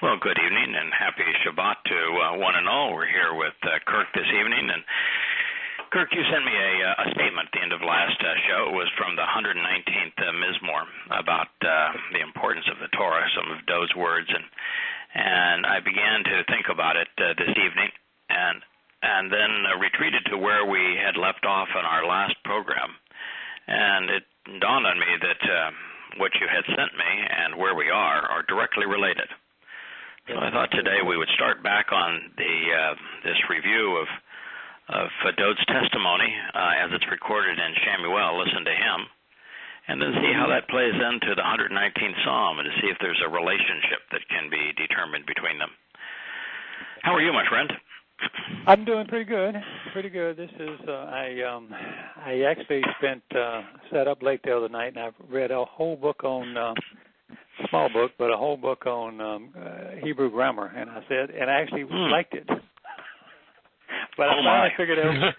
Well, good evening and happy Shabbat to one and all. We're here with Kirk this evening. And Kirk, you sent me a statement at the end of last show. It was from the 119th Mizmor about the importance of the Torah, some of those words. And I began to think about it this evening and then retreated to where we had left off on our last program. And it dawned on me that what you had sent me and where we are directly related. So I thought today we would start back on this review of Dod's testimony as it's recorded in Shamuel. Listen to him, and then see how that plays into the 119th Psalm, and to see if there's a relationship that can be determined between them. How are you, my friend? I'm doing pretty good. Pretty good. This is I actually sat up late the other night, and I've read a whole book on. Small book, but a whole book on Hebrew grammar, and I actually liked it. But I finally figured out.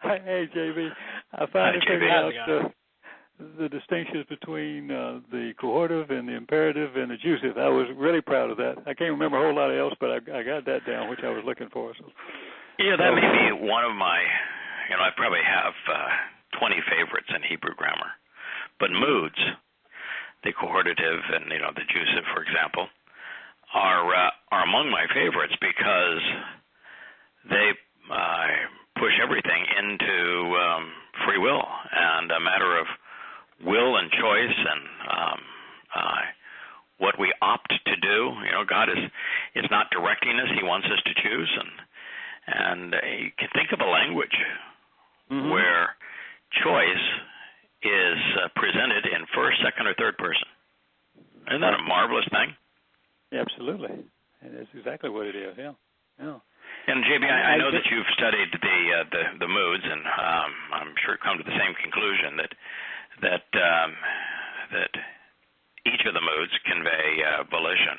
Hey, JB, I finally figured out the distinctions between the cohortive and the imperative and the jussive. I was really proud of that. I can't remember a whole lot else, but I got that down, which I was looking for. So. Yeah, that may be one of my. I probably have 20 favorites in Hebrew grammar, but moods. The cohortative and the jussive, for example, are among my favorites because they push everything into free will and a matter of will and choice and what we opt to do. God is not directing us; He wants us to choose, and you can think of a language where choice is presented in first, second, or third person. Isn't that a marvelous thing? Absolutely. And that's exactly what it is, yeah. And, JB, I know that you've studied the moods, and I'm sure come to the same conclusion that each of the moods convey volition.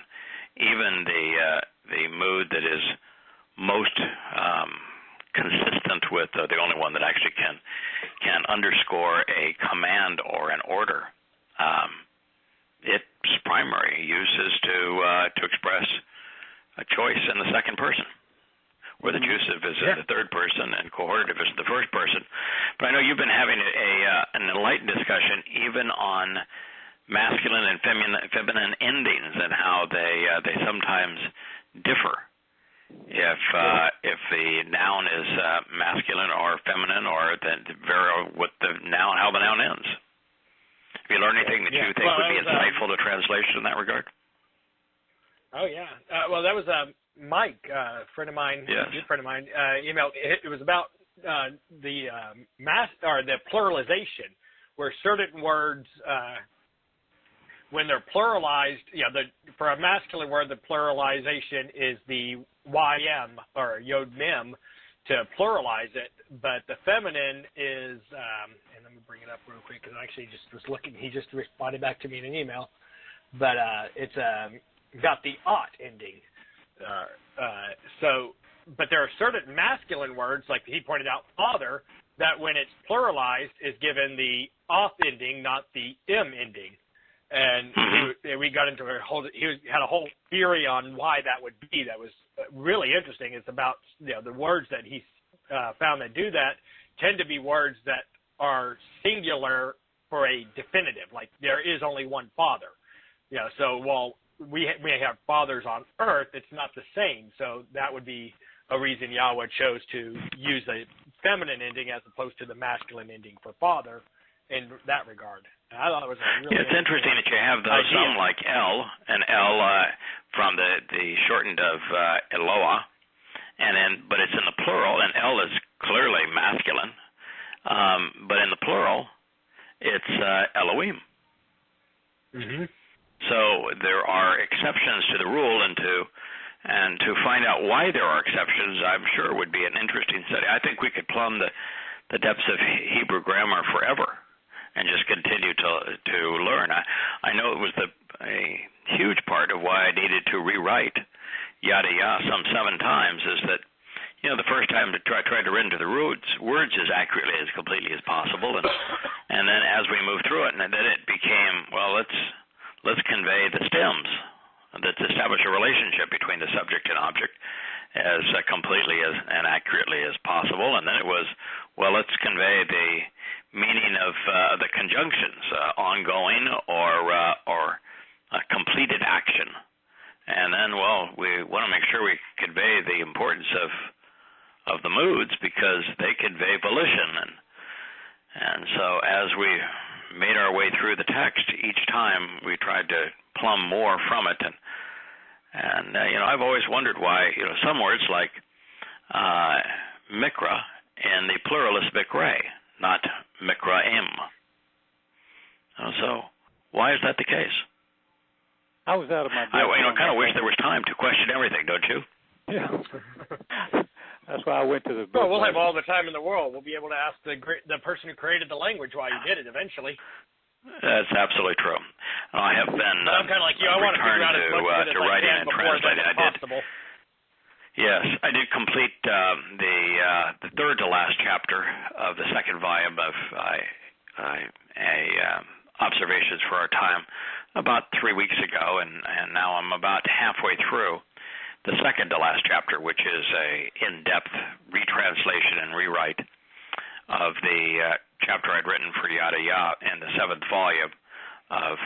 Even the mood that is most consistent with the only one that actually can underscore a command or an order. Its primary use is to express a choice in the second person, where the jussive is in the third person and cohortative is the first person. But I know you've been having an enlightened discussion even on masculine and feminine endings and how they sometimes differ. If the noun is masculine or feminine, or how the noun ends. Have you learned anything that you think would be insightful to translation in that regard? Oh yeah. Well, that was Mike, a friend of mine, good friend of mine, emailed. It was about the pluralization, where certain words. When they're pluralized, for a masculine word, the pluralization is the ym or yod mem to pluralize it, but the feminine is, and let me bring it up real quick because I actually just was looking. He just responded back to me in an email, but it's got the ot ending. But there are certain masculine words, like he pointed out, father, that when it's pluralized is given the oth ending, not the m ending. And we got into he had a whole theory on why that would be. That was really interesting. It's about the words that he found that do that tend to be words that are singular for a definitive, like there is only one father. So while we have fathers on earth, it's not the same. So that would be a reason Yahweh chose to use a feminine ending as opposed to the masculine ending for father in that regard. I thought it was really it's interesting that you have those some like El and El from the shortened of Eloah, but it's in the plural, and El is clearly masculine, but in the plural, it's Elohim. So there are exceptions to the rule, and to find out why there are exceptions, I'm sure would be an interesting study. I think we could plumb the depths of Hebrew grammar forever and just continue to learn. I know it was a huge part of why I needed to rewrite Yada Yah some 7 times is that, the first time I tried to render the words as accurately as completely as possible, and then as we moved through it, and then it became, let's convey the stems that establish a relationship between the subject and object as completely and accurately as possible. And then it was, well, let's convey the meaning of the conjunctions, ongoing or completed action. And then, well, we want to make sure we convey the importance of the moods because they convey volition. And so as we made our way through the text, each time we tried to plumb more from it. And I've always wondered why, some words like mikra in the plural is mikre, not mikraim. So why is that the case? I was out of my depth. I kind of wish there was time to question everything, don't you? Yeah. That's why I went to the book. Well, we'll have all the time in the world. We'll be able to ask the person who created the language why he did it eventually. That's absolutely true. I have been. I'm kind of like you. I want to figure out as much of it as I can before that's possible. Yes, I did complete the third to last chapter of the second volume of Observations for Our Time about 3 weeks ago, and now I'm about halfway through the second to last chapter, which is a in-depth retranslation and rewrite of the chapter I'd written for Yada Yahweh in the seventh volume of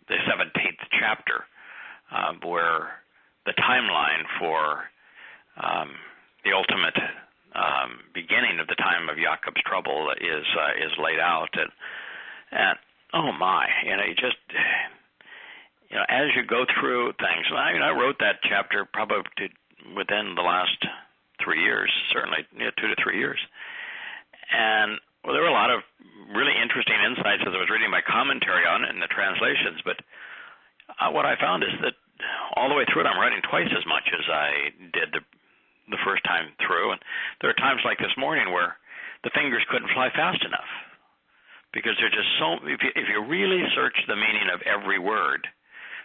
the 17th chapter, where the timeline for the ultimate beginning of the time of Jacob's trouble is laid out, and oh my, you just. As you go through things, I wrote that chapter probably within the last 3 years, certainly 2 to 3 years. And there were a lot of really interesting insights as I was reading my commentary on it and the translations. But what I found is that all the way through it, I'm writing twice as much as I did the first time through. And there are times like this morning where the fingers couldn't fly fast enough because there's just so. If you really search the meaning of every word,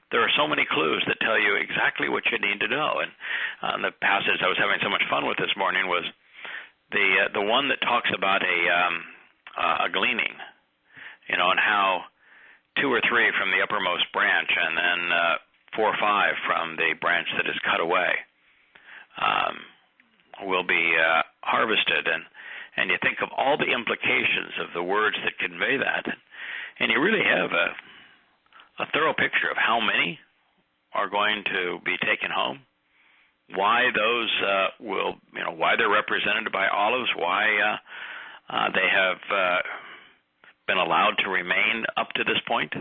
there are so many clues that tell you exactly what you need to know. And the passage I was having so much fun with this morning was the one that talks about a gleaning, and how 2 or 3 from the uppermost branch, and then 4 or 5 from the branch that is cut away will be harvested. And you think of all the implications of the words that convey that, and you really have a thorough picture of how many are going to be taken home, why those why they're represented by olives, why they have been allowed to remain up to this point,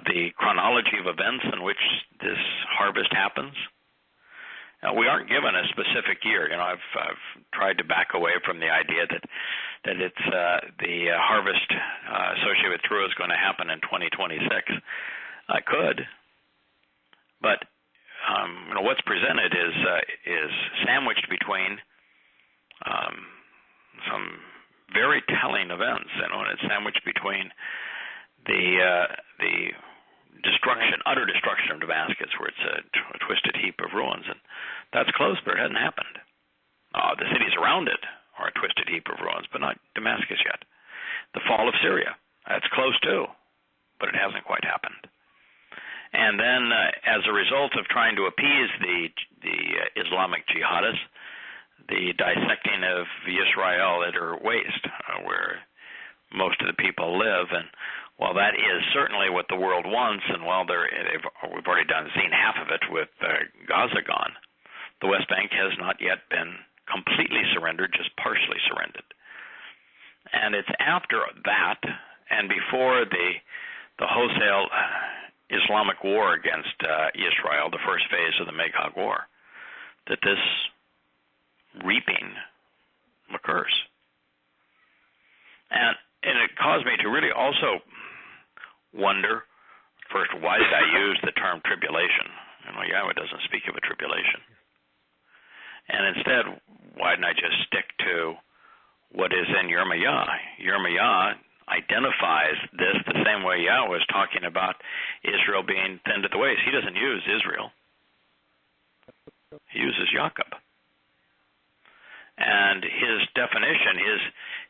the chronology of events in which this harvest happens. We aren't given a specific year. I've tried to back away from the idea that it's the harvest associated with Towrah is going to happen in 2026. I could, but what's presented is sandwiched between some very telling events, and it's sandwiched between the utter destruction of Damascus, where it's a twisted heap of ruins, and that's close, but it hasn't happened. The cities around it are a twisted heap of ruins, but not Damascus yet. The fall of Syria, that's close too, but it hasn't quite happened. And then, as a result of trying to appease the Islamic jihadists, the dissecting of Israel at her waist, where most of the people live, and while that is certainly what the world wants, and while we've already seen half of it with Gaza gone, the West Bank has not yet been completely surrendered, just partially surrendered. And it's after that, and before the wholesale Islamic war against Israel, the first phase of the Magog War, that this reaping occurs. And it caused me to really also wonder, first, why did I use the term tribulation? Yahweh doesn't speak of a tribulation. And instead, why didn't I just stick to what is in Yirmiyah? Yirmiyah identifies this the same way Yahweh was talking about Israel being thinned at the waist. He doesn't use Israel. He uses Jacob. And his definition,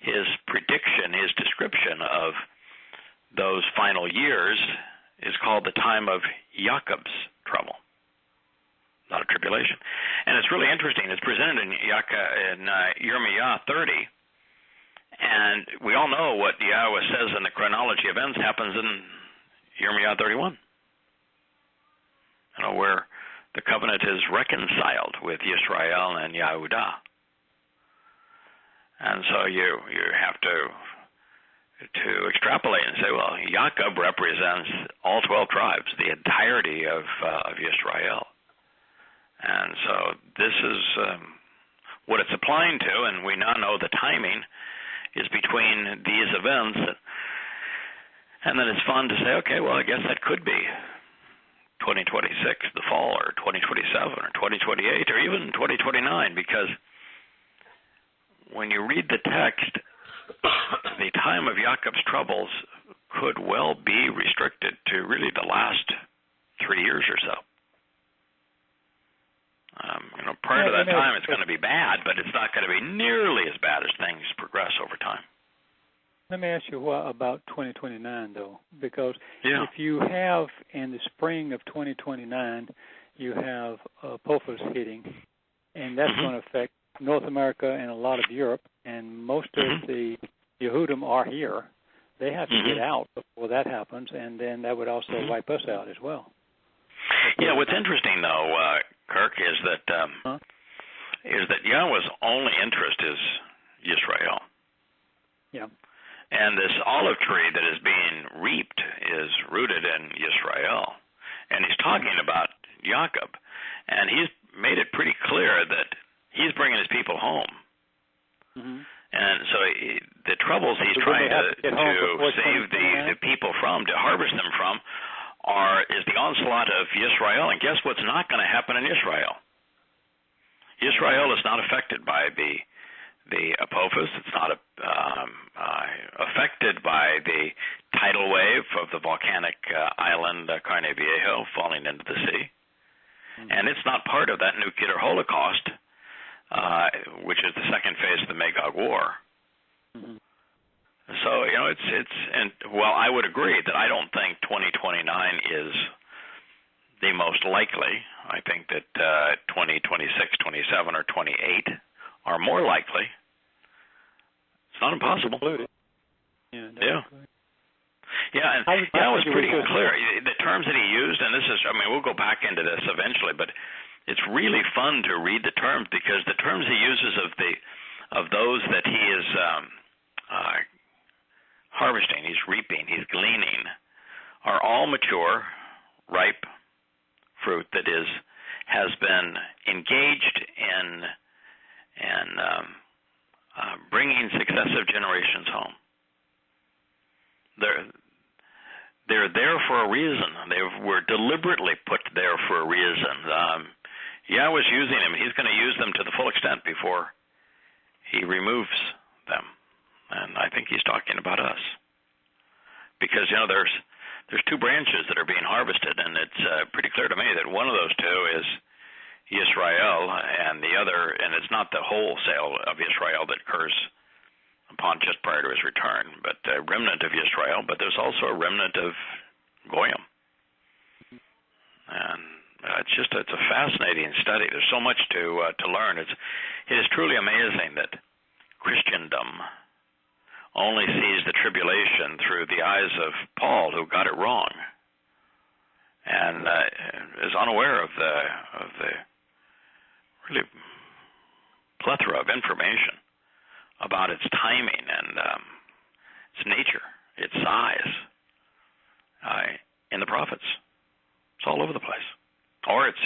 his prediction, his description of those final years is called the time of Jacob's trouble, not a tribulation. And it's really interesting. It's presented in Yirmiyah 30, and we all know what Yahweh says in the chronology of events happens in Yirmiyah 31, where the covenant is reconciled with Yisrael and Yehudah. And so you have to extrapolate and say, well, Jacob represents all 12 tribes, the entirety of Yisrael. And so this is what it's applying to, and we now know the timing is between these events. And then it's fun to say, okay, well, I guess that could be 2026, the fall, or 2027, or 2028, or even 2029, because when you read the text, the time of Jacob's troubles could well be restricted to really the last 3 years or so. Prior to that time, it's going to be bad, but it's not going to be nearly as bad as things progress over time. Let me ask you what about 2029, though, because Yeah. if you have in the spring of 2029, you have Apophis hitting, and that's going to affect North America and a lot of Europe, and most of the Yehudim are here. They have to get out before that happens, and then that would also wipe us out as well. Yeah, what's interesting, though, Kirk, is that Yahweh's only interest is Yisrael. Yeah. And this olive tree that is being reaped is rooted in Yisrael. And he's talking about Jacob. And he's made it pretty clear that he's bringing his people home. And so the troubles he's trying to save the people from, to harvest them from, is the onslaught of Yisrael. And guess what's not going to happen in Israel? Israel is not affected by the Apophis. It's not affected by the tidal wave of the volcanic island Carne Viejo falling into the sea. And it's not part of that nuclear holocaust, which is the second phase of the Magog War. So, I would agree that I don't think 2029 is the most likely. I think that 2026, 27, or 28 are more likely. It's not impossible. Yeah. Yeah, and that was pretty clear. The terms that he used, and this is, we'll go back into this eventually, but it's really fun to read the terms, because the terms he uses of those that he is harvesting, he's reaping, he's gleaning, are all mature, ripe fruit that has been engaged in bringing successive generations home. They're there for a reason. They were deliberately put there for a reason. Yahweh's using them. He's going to use them to the full extent before he removes them. And I think he's talking about us. Because, there's two branches that are being harvested, and it's pretty clear to me that one of those two is Yisrael, and the other, and it's not the wholesale of Israel that occurs upon just prior to his return, but a remnant of Yisrael, but there's also a remnant of Goyim. And it's a fascinating study. There's so much to learn. It is truly amazing that Christendom only sees the tribulation through the eyes of Paul, who got it wrong, and is unaware of the really plethora of information about its timing and its nature, its size in the prophets. It's all over the place. Or it's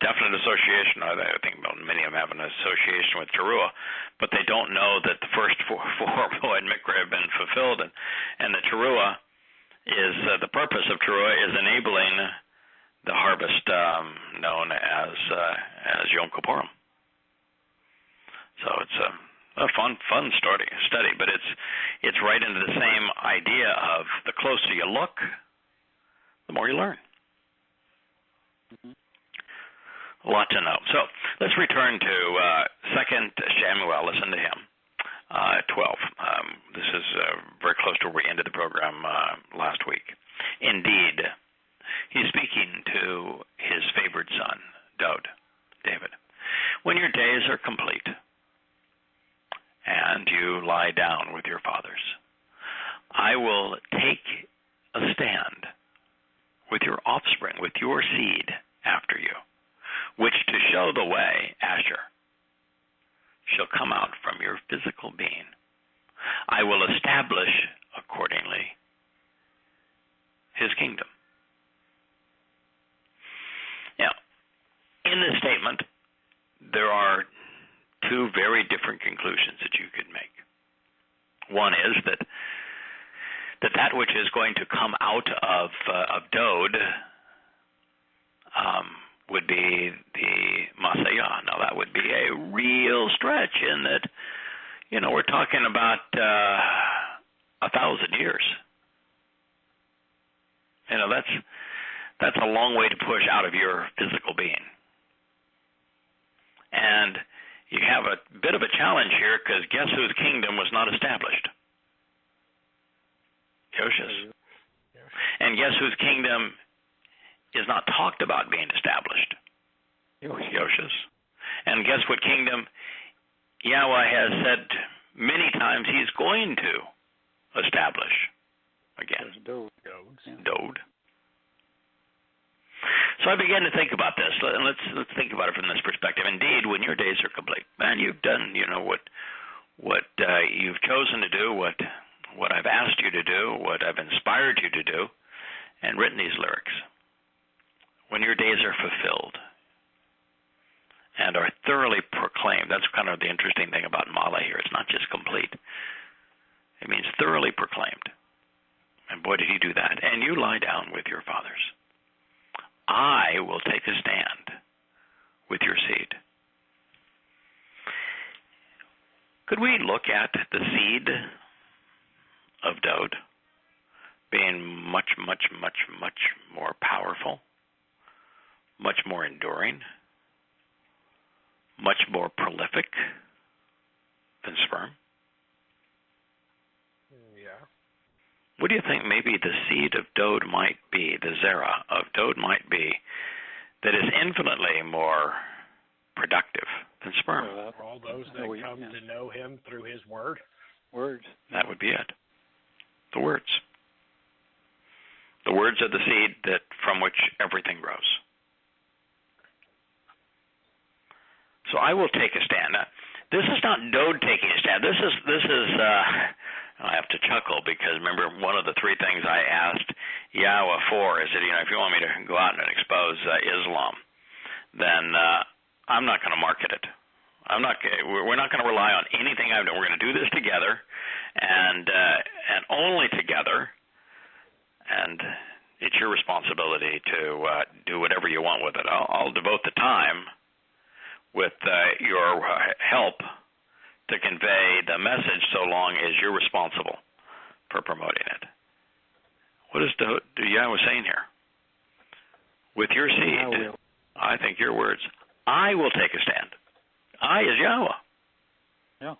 definite association. I think many of them have an association with Towrah, but they don't know that the first four Moed Mikra have been fulfilled, and the Towrah is the purpose of Towrah is enabling the harvest known as Yom Kippurim. So it's a fun study, but it's right into the same idea of the closer you look, the more you learn. A lot to know. So let's return to 2 Samuel. Listen to him. 12. This is very close to where we ended the program last week. Indeed, He's speaking to his favored son, David. When your days are complete and you lie down with your fathers, I will take a stand with your offspring, with your seed after you, which to show the way, Asher, shall come out from your physical being. I will establish accordingly his kingdom. Now, in this statement, there are two very different conclusions that you could make. One is that which is going to come out of Dod would be the Messiah. Now, that would be a real stretch in that, we're talking about 1,000 years. That's a long way to push out of your physical being. And you have a bit of a challenge here, because guess whose kingdom was not established? Yosh's. And guess whose kingdom is not talked about being established? Yosh's. And guess what kingdom Yahweh has said many times he's going to establish again? Dod. So I began to think about this, and let's think about it from this perspective. Indeed, when your days are complete, man, you've done, what you've chosen to do, what I've asked you to do, what I've inspired you to do, and written these lyrics. When your days are fulfilled and are thoroughly proclaimed, that's kind of the interesting thing about Mala here. It's not just complete. It means thoroughly proclaimed. And boy, did he do that. And you lie down with your fathers. I will take a stand with your seed. Could we look at the seed of Dod being much, much, much, much more powerful, much more enduring, much more prolific than sperm? Yeah. What do you think maybe the seed of Dod might be, the Zerah of Dod might be, that is infinitely more productive than sperm? For all those that come to know him through his word? Words. That would be it. The words. The words are the seed that from which everything grows. So I will take a stand. Now, this is not Dod taking a stand. This is I have to chuckle, because remember, one of the three things I asked Yahweh for is that, if you want me to go out and expose Islam, then I'm not going to market it. We're not going to rely on anything I've done. We're going to do this together, and only together. And it's your responsibility to do whatever you want with it. I'll devote the time with your help to convey the message, so long as you're responsible for promoting it. What is Yahweh saying here? With your seed, I think your words, I will take a stand. I is Yahweh. Yeah.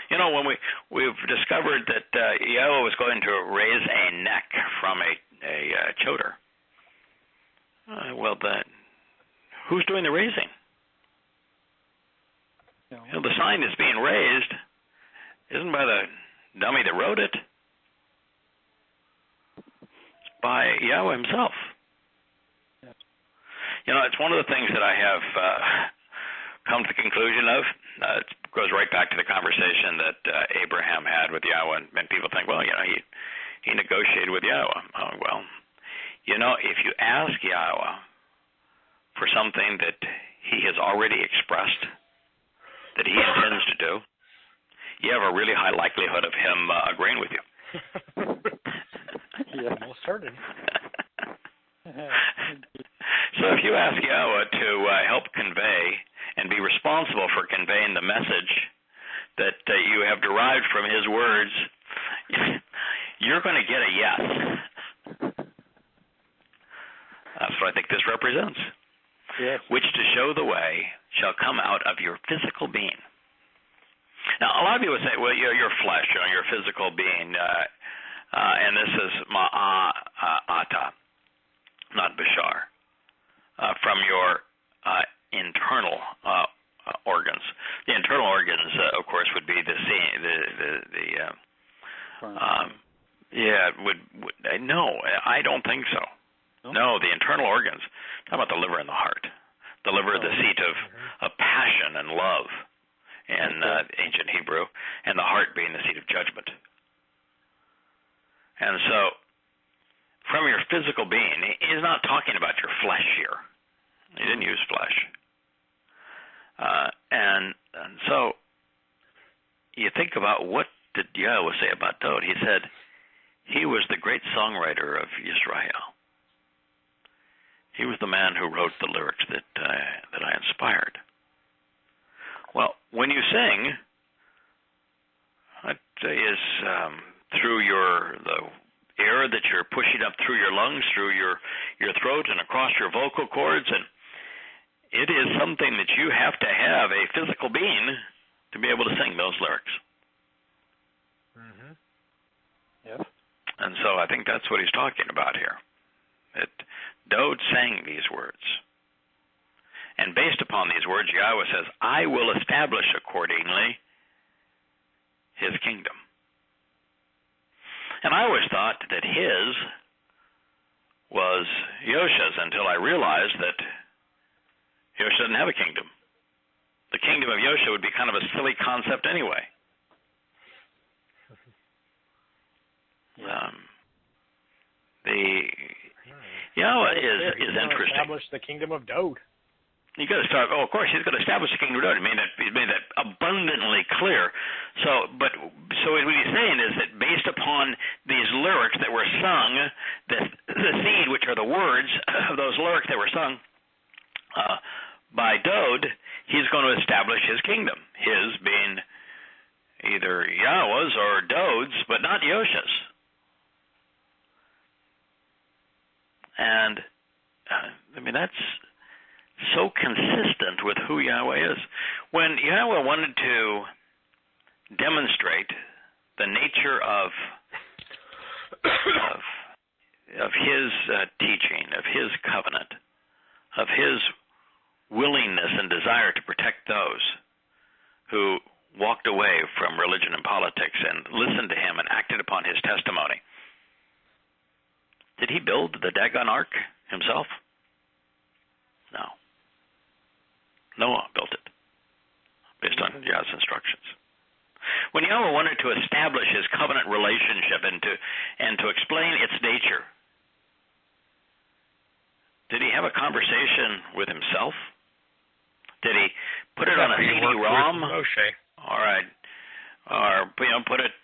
When we've discovered that Yahweh was going to raise a neck from a choder, who's doing the raising? The sign that's being raised isn't by the dummy that wrote it. It's by Yahweh himself. It's one of the things that I have come to the conclusion of. It goes right back to the conversation that Abraham had with Yahweh, and people think, he negotiated with Yahweh. Oh, well, if you ask Yahweh for something that he has already expressed that he intends to do, you have a really high likelihood of him agreeing with you. Yeah, almost certain. So if you ask Yahweh to help convey and be responsible for conveying the message that you have derived from his words, you're going to get a yes. That's what I think this represents. Yes. Which to show the way shall come out of your physical being. Now, a lot of people say, well, your flesh, your physical being, and this is ma'ata. not Bashar, from your internal organs. The internal organs, of course, would be no, I don't think so. No, the internal organs. How about the liver and the heart? The liver, the seat of passion and love in ancient Hebrew, and the heart being the seat of judgment. And so, from your physical being, he's not talking about your flesh here. He didn't use flesh. And so, you think about what did Yahweh say about Dowd? He said he was the great songwriter of Israel. He was the man who wrote the lyrics that I inspired. Well, when you sing, it is through the air that you're pushing up through your lungs, through your throat, and across your vocal cords, and it is something that you have to have a physical being to be able to sing those lyrics. Mm-hmm. Yes. And so I think that's what he's talking about here. Dowd sang these words. And based upon these words, Yahweh says, I will establish accordingly his kingdom. And I always thought that his was Yosha's until I realized that Yosha doesn't have a kingdom. The kingdom of Yosha would be kind of a silly concept anyway. Yahweh is interesting. Establish the kingdom of Dowd. You got to start. Oh, of course, he's going to establish the kingdom of Dowd. He's made that abundantly clear. So what he's saying is that based upon these lyrics that were sung, the seed, which are the words of those lyrics that were sung by Dowd, he's going to establish his kingdom. His being either Yahweh's or Dowd's, but not Yosha's. And that's so consistent with who Yahweh is. When Yahweh wanted to demonstrate the nature of his teaching, of his covenant, of his willingness and desire to protect those who walked away from religion and politics and listened to him and acted upon his testimony, did he build the Dagon Ark himself? No. Noah built it based on Yah's instructions. When Yahweh wanted to establish his covenant relationship and to explain its nature, did he have a conversation with himself? Did he put it on a CD-ROM? All right. Or put it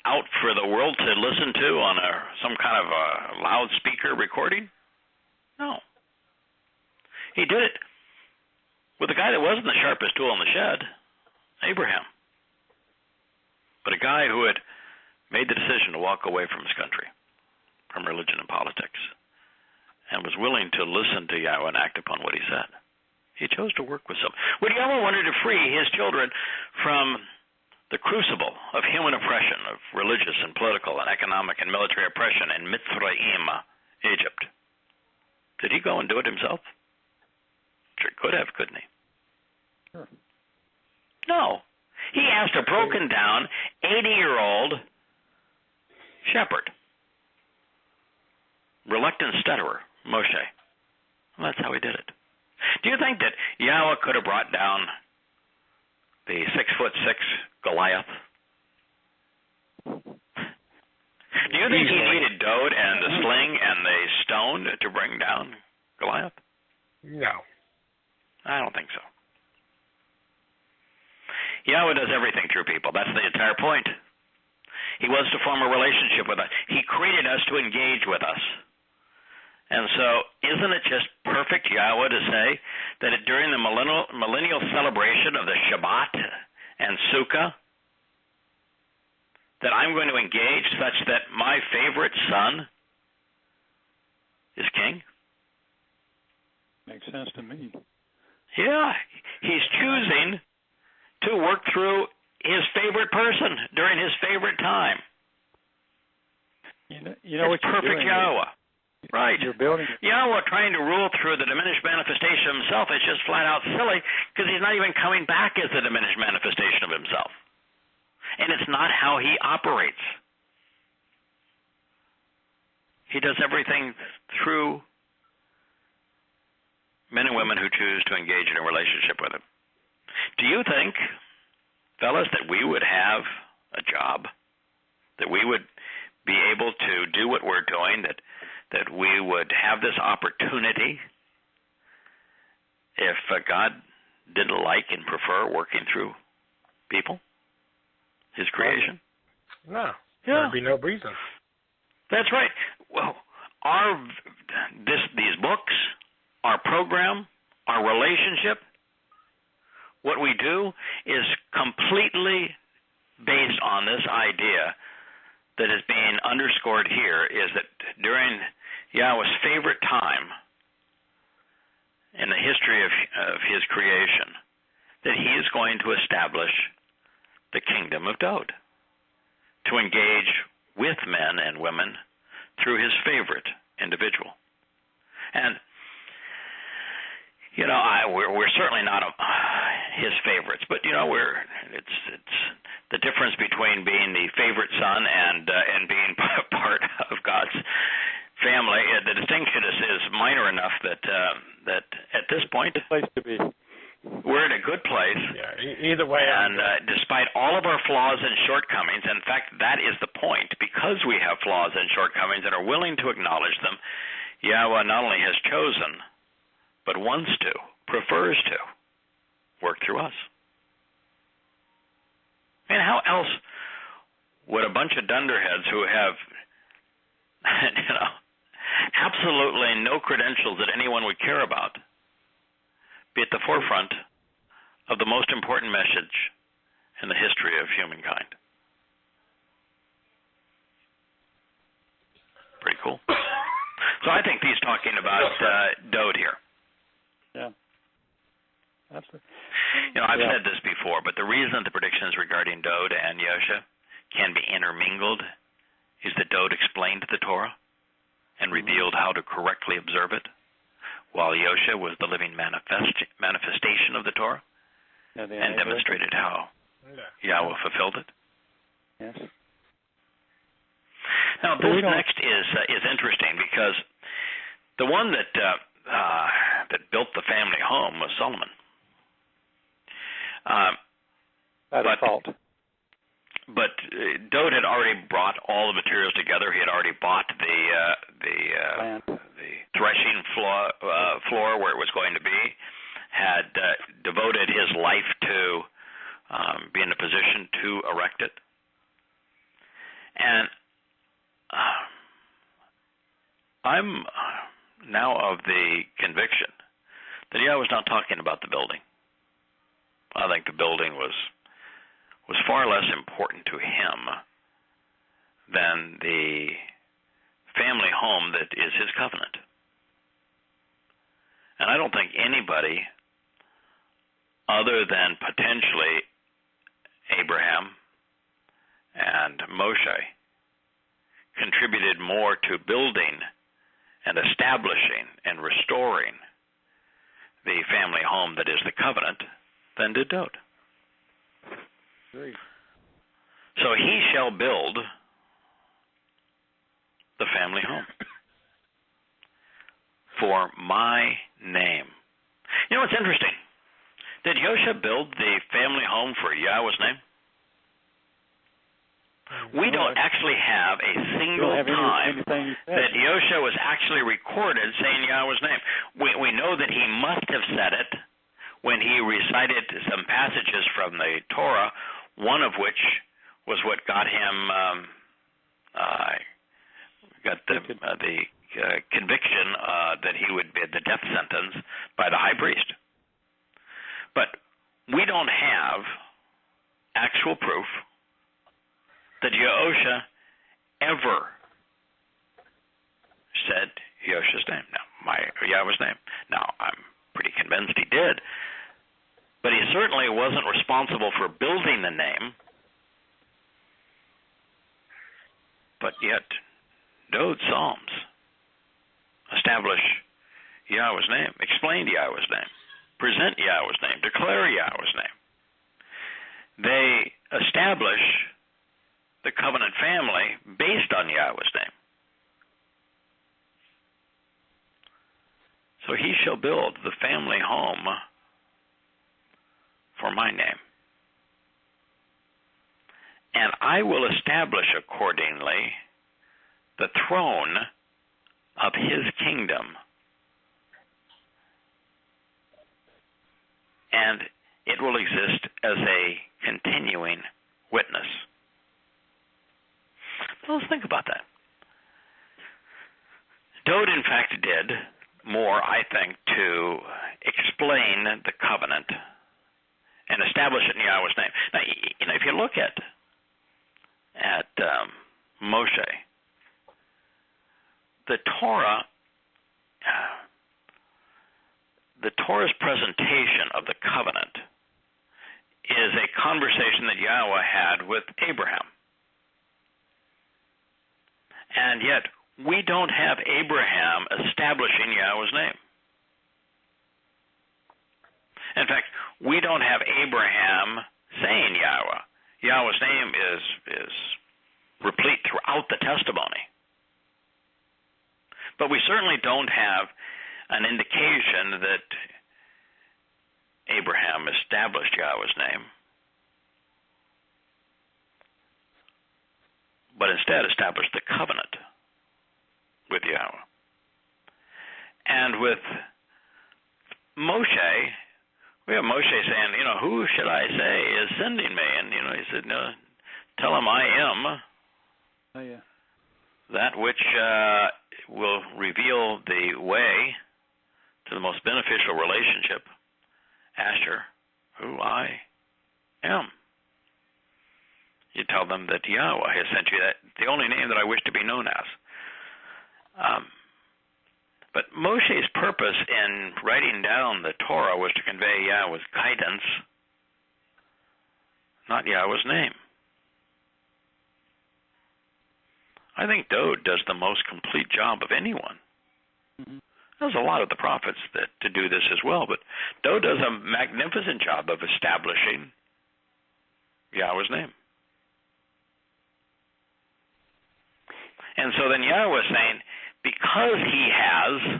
out for the world to listen to on some kind of a loudspeaker recording? No. He did it with a guy that wasn't the sharpest tool in the shed, Abraham, but a guy who had made the decision to walk away from his country, from religion and politics, and was willing to listen to Yahweh and act upon what he said. He chose to work with some. When Yahweh wanted to free his children from the crucible of human oppression, of religious and political and economic and military oppression in Mitzrayim, Egypt, did he go and do it himself? Sure, could have, couldn't he? Sure. No. He asked a broken down 80-year-old shepherd, reluctant stutterer, Moshe. Well, that's how he did it. Do you think that Yahweh could have brought down the 6'6" Goliath? Do you think he needed Dowd and the sling and the stone to bring down Goliath? No. I don't think so. Yahweh does everything through people. That's the entire point. He wants to form a relationship with us. He created us to engage with us. And so isn't it just perfect, Yahweh, to say that during the millennial celebration of the Shabbat and Sukkah, that I'm going to engage such that my favorite son is king? Makes sense to me. Yeah, he's choosing to work through his favorite person during his favorite time. You know what you're perfect doing Yahweh. Right. You're building. Yahweh trying to rule through the diminished manifestation of himself is just flat out silly, because he's not even coming back as the diminished manifestation of himself. And it's not how he operates. He does everything through men and women who choose to engage in a relationship with him. Do you think, fellas, that we would have a job, that we would be able to do what we're doing, that we would have this opportunity if God didn't like and prefer working through people, his creation? No. There'd be no reason. That's right. Well, these books, our program, our relationship, what we do is completely based on this idea that is being underscored here, is that during Yahweh's favorite time in the history of his creation, that he is going to establish the kingdom of Dod, to engage with men and women through his favorite individual. And we're certainly not his favorites, but it's the difference between being the favorite son and being part of God's family. The distinction is minor enough that at this point, good place to be. We're in a good place. Yeah, either way. And despite all of our flaws and shortcomings, in fact, that is the point. Because we have flaws and shortcomings and are willing to acknowledge them, Yahweh not only has chosen, but wants to, prefers to, work through us. And how else would a bunch of dunderheads who have, absolutely no credentials that anyone would care about, be at the forefront of the most important message in the history of humankind? Pretty cool. So I think he's talking about Dod here. Yeah. Absolutely. I've said this before, but the reason the predictions regarding Dod and Yosha can be intermingled is that Dod explained the Torah and revealed how to correctly observe it, while Yosha was the living manifestation of the Torah and demonstrated how Yahweh fulfilled it. Yes. Now, this next is interesting, because the one that built the family home was Solomon. By default. But Dod had already brought all the materials together. He had already bought the threshing floor where it was going to be, had devoted his life to be in a position to erect it. And I'm now of the conviction that Yahweh was not talking about the building. I think the building was far less important to him than the family home that is his covenant. And I don't think anybody other than potentially Abraham and Moshe contributed more to building and establishing and restoring the family home that is the covenant than did Dod. Great. So he shall build the family home for my name. You know what's interesting? Did Yosha build the family home for Yahweh's name? We don't actually have a single time that Yosha was actually recorded saying Yahweh's name. We know that he must have said it when he recited some passages from the Torah, one of which was what got him the conviction that he would be the death sentence by the high priest. But we don't have actual proof that Yosha ever said Yosha's name. Now, Yahweh's name. Now, I'm pretty convinced he did, but he certainly wasn't responsible for building the name. But yet, Dod Psalms establish Yahweh's name, explain Yahweh's name, present Yahweh's name, declare Yahweh's name. They establish the covenant family based on Yahweh's name. So he shall build the family home for my name. And I will establish accordingly the throne of his kingdom. And it will exist as a continuing witness. So let's think about that. Dowd, in fact, did more, I think, to explain the covenant and establish it in Yahweh's name. Now, if you look at Moshe, the Torah's presentation of the covenant is a conversation that Yahweh had with Abraham. And yet, we don't have Abraham establishing Yahweh's name. In fact, we don't have Abraham saying Yahweh. Yahweh's name is replete throughout the testimony. But we certainly don't have an indication that Abraham established Yahweh's name, but instead established the covenant with Yahweh. And with Moshe, we have Moshe saying, who should I say is sending me? And, he said, no, tell him I am. Oh, yeah. That which will reveal the way to the most beneficial relationship, Asher, who I am. You tell them that Yahweh has sent you, that the only name that I wish to be known as. But Moshe's purpose in writing down the Torah was to convey Yahweh's guidance, not Yahweh's name. I think Dowd does the most complete job of anyone. Mm-hmm. There's a lot of the prophets to do this as well, but Dowd does a magnificent job of establishing Yahweh's name. And so then Yahweh is saying, because he has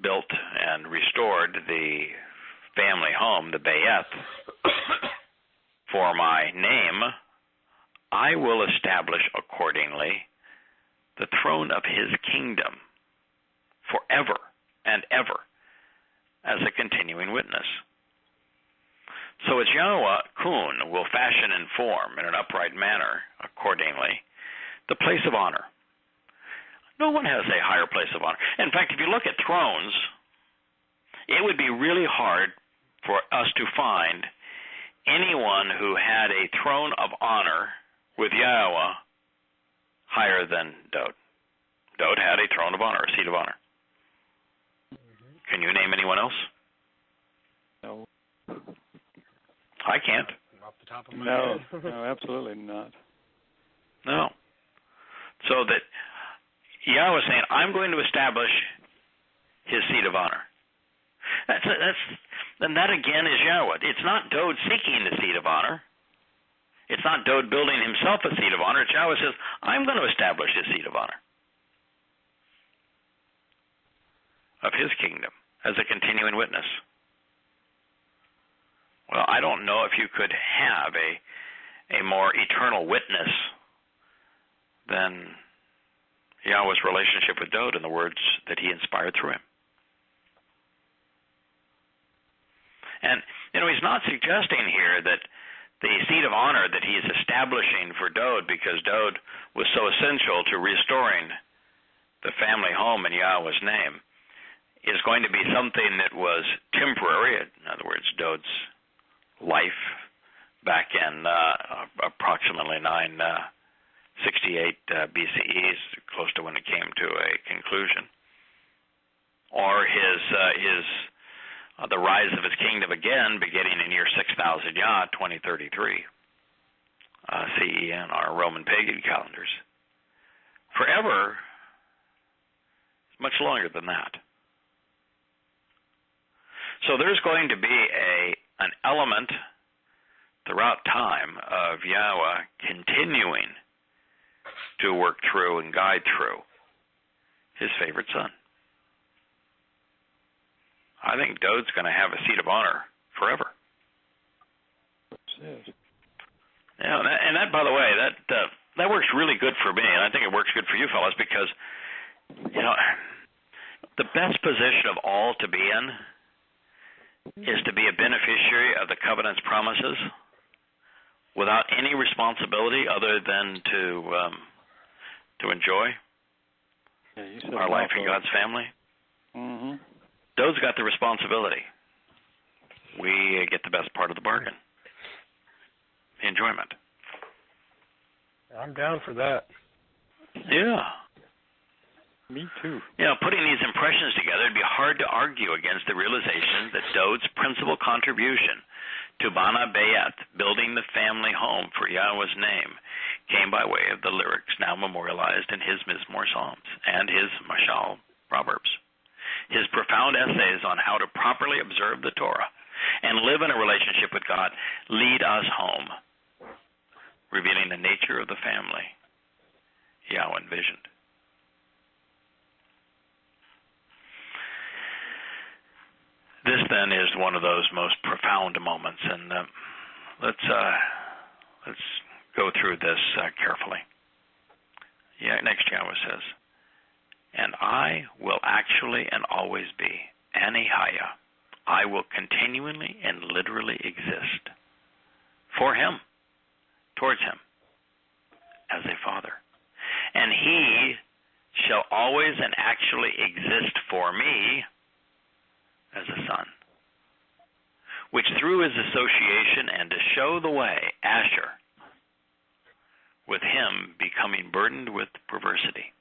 built and restored the family home, the Bayeth, for my name, I will establish accordingly the throne of his kingdom forever and ever as a continuing witness. So as Yahweh, Kun, will fashion and form in an upright manner accordingly the place of honor. No one has a higher place of honor. In fact, if you look at thrones, it would be really hard for us to find anyone who had a throne of honor with Yahweh higher than Dowd. Dowd had a throne of honor, a seat of honor. Mm-hmm. Can you name anyone else? No. I can't. Off the top of my head. No, absolutely not. No. So that Yahweh is saying, I'm going to establish his seat of honor. And that again is Yahweh. It's not Dowd seeking the seat of honor. It's not Dowd building himself a seat of honor. It's Yahweh says, I'm going to establish his seat of honor of his kingdom as a continuing witness. Well, I don't know if you could have a more eternal witness than Yahweh's relationship with Dowd and the words that he inspired through him. And, he's not suggesting here that the seat of honor that he's establishing for Dowd, because Dowd was so essential to restoring the family home in Yahweh's name, is going to be something that was temporary. In other words, Dowd's life back in approximately 968 BCE, close to when it came to a conclusion, or the rise of his kingdom again, beginning in year 6000 Yah, 2033 CE in our Roman pagan calendars. Forever much longer than that. So there's going to be an element throughout time of Yahweh continuing to work through and guide through his favorite son. I think Dode's going to have a seat of honor forever. Yeah, and that, by the way, that works really good for me, and I think it works good for you fellas because, the best position of all to be in is to be a beneficiary of the covenant's promises without any responsibility other than to enjoy our life in God's family. Mm-hmm. Dode's got the responsibility. We get the best part of the bargain. The enjoyment. I'm down for that. Yeah. Me too. Putting these impressions together, it'd be hard to argue against the realization that Dode's principal contribution to Bana Bayeth, building the family home for Yahweh's name, came by way of the lyrics now memorialized in his Mizmor Psalms and his Mashal Proverbs. His profound essays on how to properly observe the Torah and live in a relationship with God lead us home, revealing the nature of the family Yahweh envisioned. This then is one of those most profound moments, and let's go through this carefully. Next Yahweh says, "And I will actually and always be Anihaya. I will continually and literally exist for him, towards him, as a father. And he shall always and actually exist for me as a son, which through his association and to show the way, Asher, with him becoming burdened with perversity,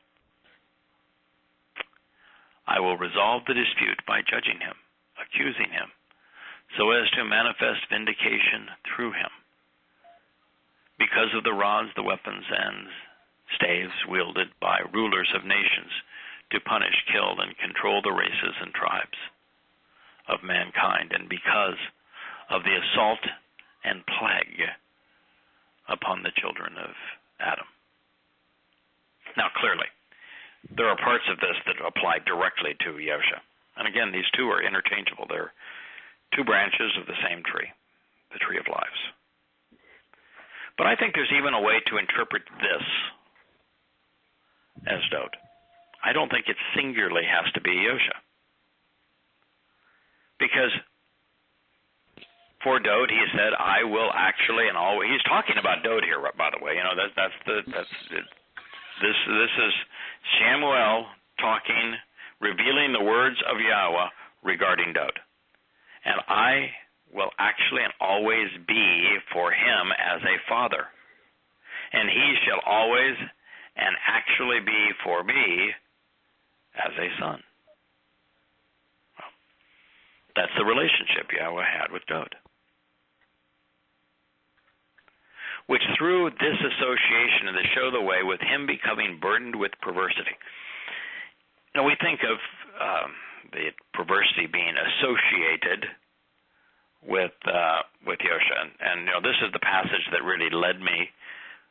I will resolve the dispute by judging him, accusing him, so as to manifest vindication through him, because of the rods, the weapons, and staves wielded by rulers of nations to punish, kill, and control the races and tribes of mankind, and because of the assault and plague upon the children of Adam." Now, clearly, there are parts of this that apply directly to Yosha. And again, these two are interchangeable. They're two branches of the same tree, the tree of lives. But I think there's even a way to interpret this as Dode. I don't think it singularly has to be Yosha. Because for Dode, he said, "I will actually and always." He's talking about Dode here, by the way. This is Shamuel talking, revealing the words of Yahweh regarding Dode. "And I will actually and always be for him as a father, and he shall always and actually be for me as a son." That's the relationship Yahweh had with Dode, which through this association and to show the way, with him becoming burdened with perversity. We think of the perversity being associated with Yosha, and this is the passage that really led me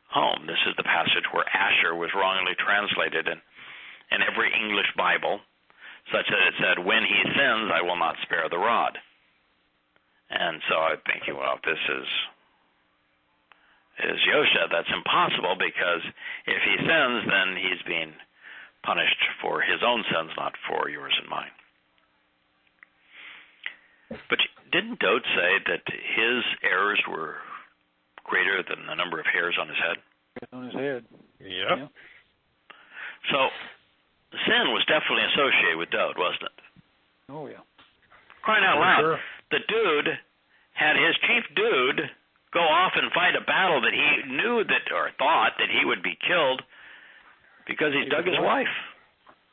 home. This is the passage where Asher was wrongly translated in every English Bible, such that it said, "When he sins, I will not spare the rod." And so I'm thinking, well, if this is Yosha, that's impossible, because if he sins, then he's being punished for his own sins, not for yours and mine. But didn't Dode say that his errors were greater than the number of hairs on his head? On his head. Yep. Yeah. So sin was definitely associated with Dode, wasn't it? Oh, yeah. Crying out loud. Sure. The dude had his chief dude go off and fight a battle that he knew that, or thought that he would be killed because he dug his wife.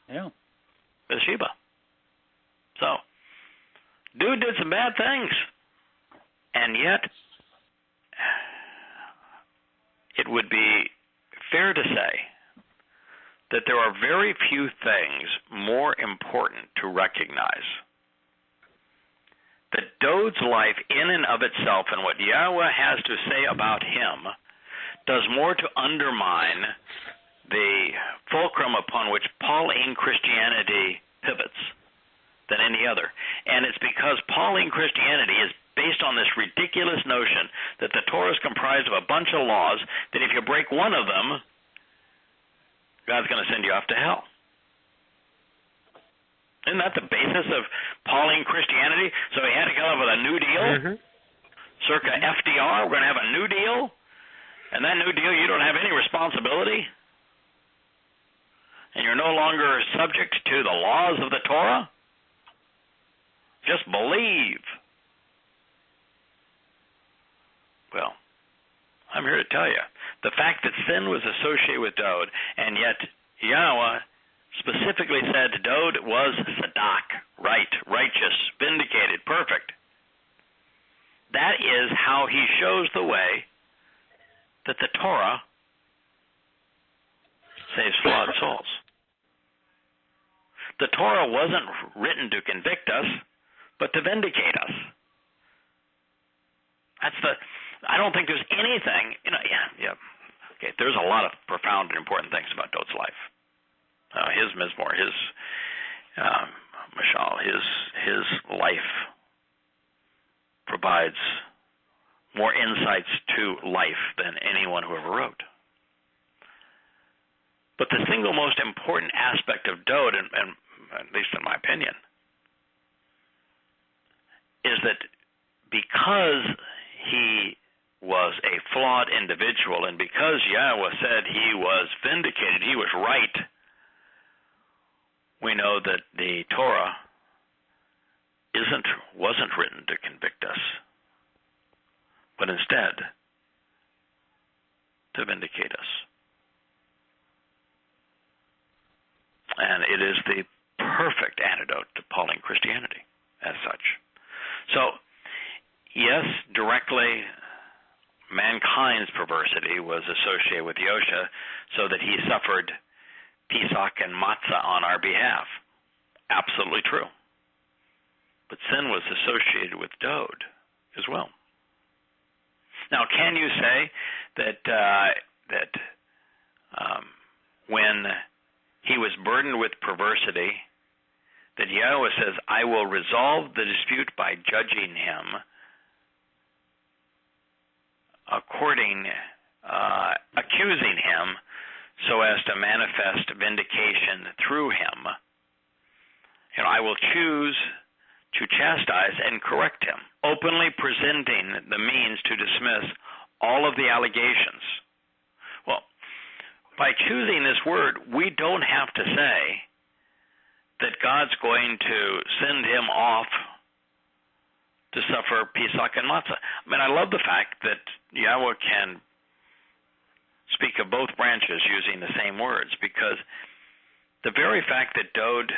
Yeah. Bathsheba. So, dude did some bad things. And yet, it would be fair to say that there are very few things more important to recognize. That Dod's life in and of itself and what Yahweh has to say about him does more to undermine the fulcrum upon which Pauline Christianity pivots than any other. And it's because Pauline Christianity is based on this ridiculous notion that the Torah is comprised of a bunch of laws that if you break one of them, God's going to send you off to hell. Isn't that the basis of Pauline Christianity? So he had to come up with a new deal, circa FDR. We're going to have a new deal, and that new deal you don't have any responsibility, and you're no longer subject to the laws of the Torah. Just believe. Well, I'm here to tell you, the fact that sin was associated with Dod, and yet Yahweh specifically said Dod was Sadak, right, righteous, vindicated, perfect. That is how he shows the way that the Torah saves flawed souls. The Torah wasn't written to convict us, but to vindicate us. I don't think there's anything, okay, there's a lot of profound and important things about Dod's life. His Mizmor, his Mashal, his life provides more insights to life than anyone who ever wrote. But the single most important aspect of Dod, and at least in my opinion, is that because he was a flawed individual, and because Yahweh said he was vindicated, he was right, we know that the Torah wasn't written to convict us, but instead to vindicate us. And it is the perfect antidote to Pauline Christianity as such. So, yes, directly mankind's perversity was associated with Yosha so that he suffered Pesach and Matzah on our behalf. Absolutely true. But sin was associated with Dod as well. Now, can you say that when he was burdened with perversity, that Yahweh says, I will resolve the dispute by judging him accusing him so as to manifest vindication through him. I will choose to chastise and correct him, openly presenting the means to dismiss all of the allegations. Well, by choosing this word, we don't have to say that God's going to send him off to suffer Pesach and Matzah. I mean, I love the fact that Yahweh can speak of both branches using the same words, because the very fact that Dod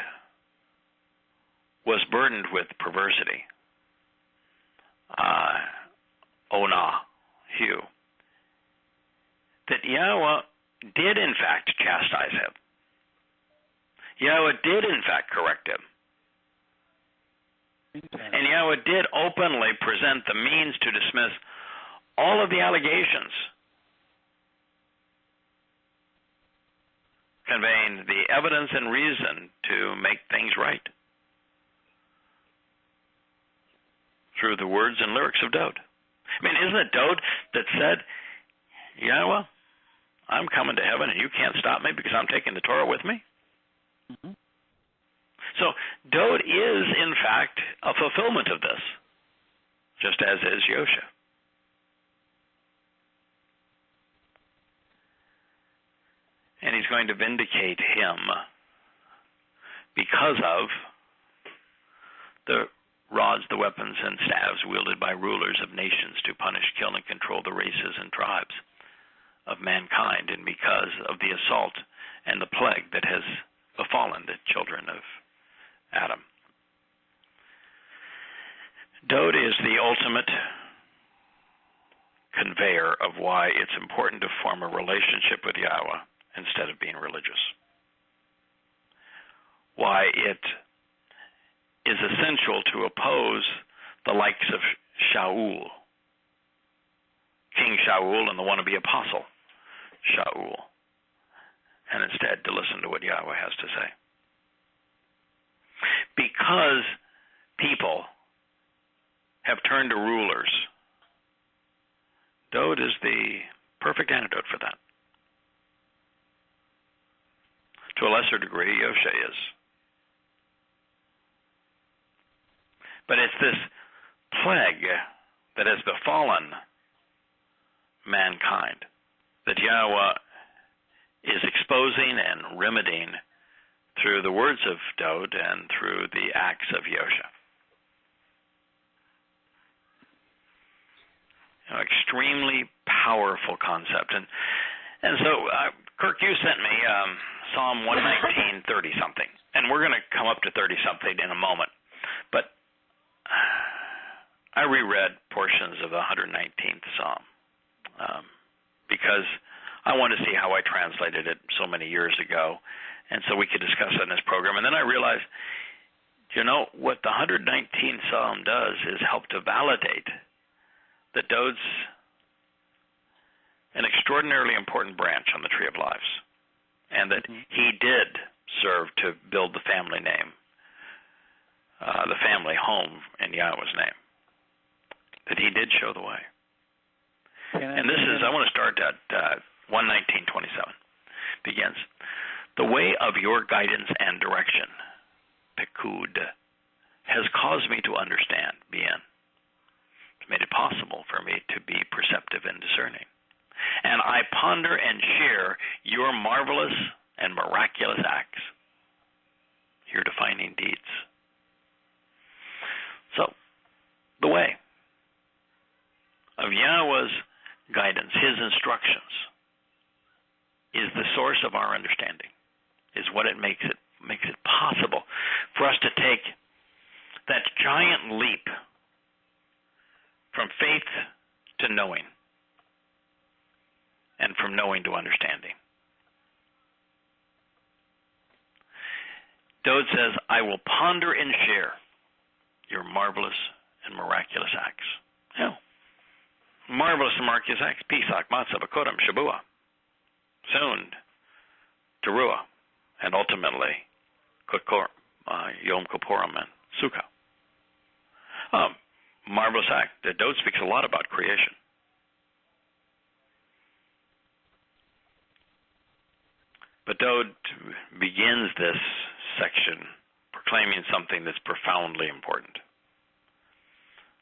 was burdened with perversity, that Yahweh did in fact chastise him. Yahweh did in fact correct him. And Yahweh did openly present the means to dismiss all of the allegations, conveying the evidence and reason to make things right through the words and lyrics of Dod. I mean, isn't it Dod that said, Yahweh, I'm coming to heaven and you can't stop me because I'm taking the Torah with me? Mm-hmm. So Dod is, in fact, a fulfillment of this, just as is Yosha. And he's going to vindicate him because of the rods, the weapons, and staves wielded by rulers of nations to punish, kill, and control the races and tribes of mankind, and because of the assault and the plague that has befallen the children of Adam. Dod is the ultimate conveyor of why it's important to form a relationship with Yahweh instead of being religious. why it is essential to oppose the likes of Shaul, King Shaul and the wannabe apostle Shaul, and instead to listen to what Yahweh has to say. Because people have turned to rulers, Dowd is the perfect antidote for that. To a lesser degree, Yoshe is. But it's this plague that has befallen mankind that Yahweh is exposing and remedying through the words of Dowd and through the acts of Yoshe. Extremely powerful concept. And so, Kirk, you sent me Psalm 119, 30-something. And we're going to come up to 30-something in a moment. But I reread portions of the 119th Psalm because I wanted to see how I translated it so many years ago, and so we could discuss it in this program. And then I realized, what the 119th Psalm does is help to validate that Dowd's an extraordinarily important branch on the Tree of Lives, and that he did serve to build the family name, the family home in Yahweh's name, that he did show the way. And this is, I want to start at 119:27. Begins, the way of your guidance and direction, Pekud, has caused me to understand, Bien. It's made it possible for me to be perceptive and discerning. And I ponder and share your marvelous and miraculous acts, your defining deeds. So, the way of Yahweh's guidance, his instructions, is the source of our understanding, is what it makes it possible for us to take that giant leap from faith to knowing, and from knowing to understanding. Dowd says, I will ponder and share your marvelous and miraculous acts. Marvelous and miraculous acts. Pesach, Matzah, Bakodim, Shabbat. Soon, Teruah, and ultimately, Yom Kippurim and Sukkah. Marvelous act. Dowd speaks a lot about creation. But Dowd begins this section proclaiming something that's profoundly important.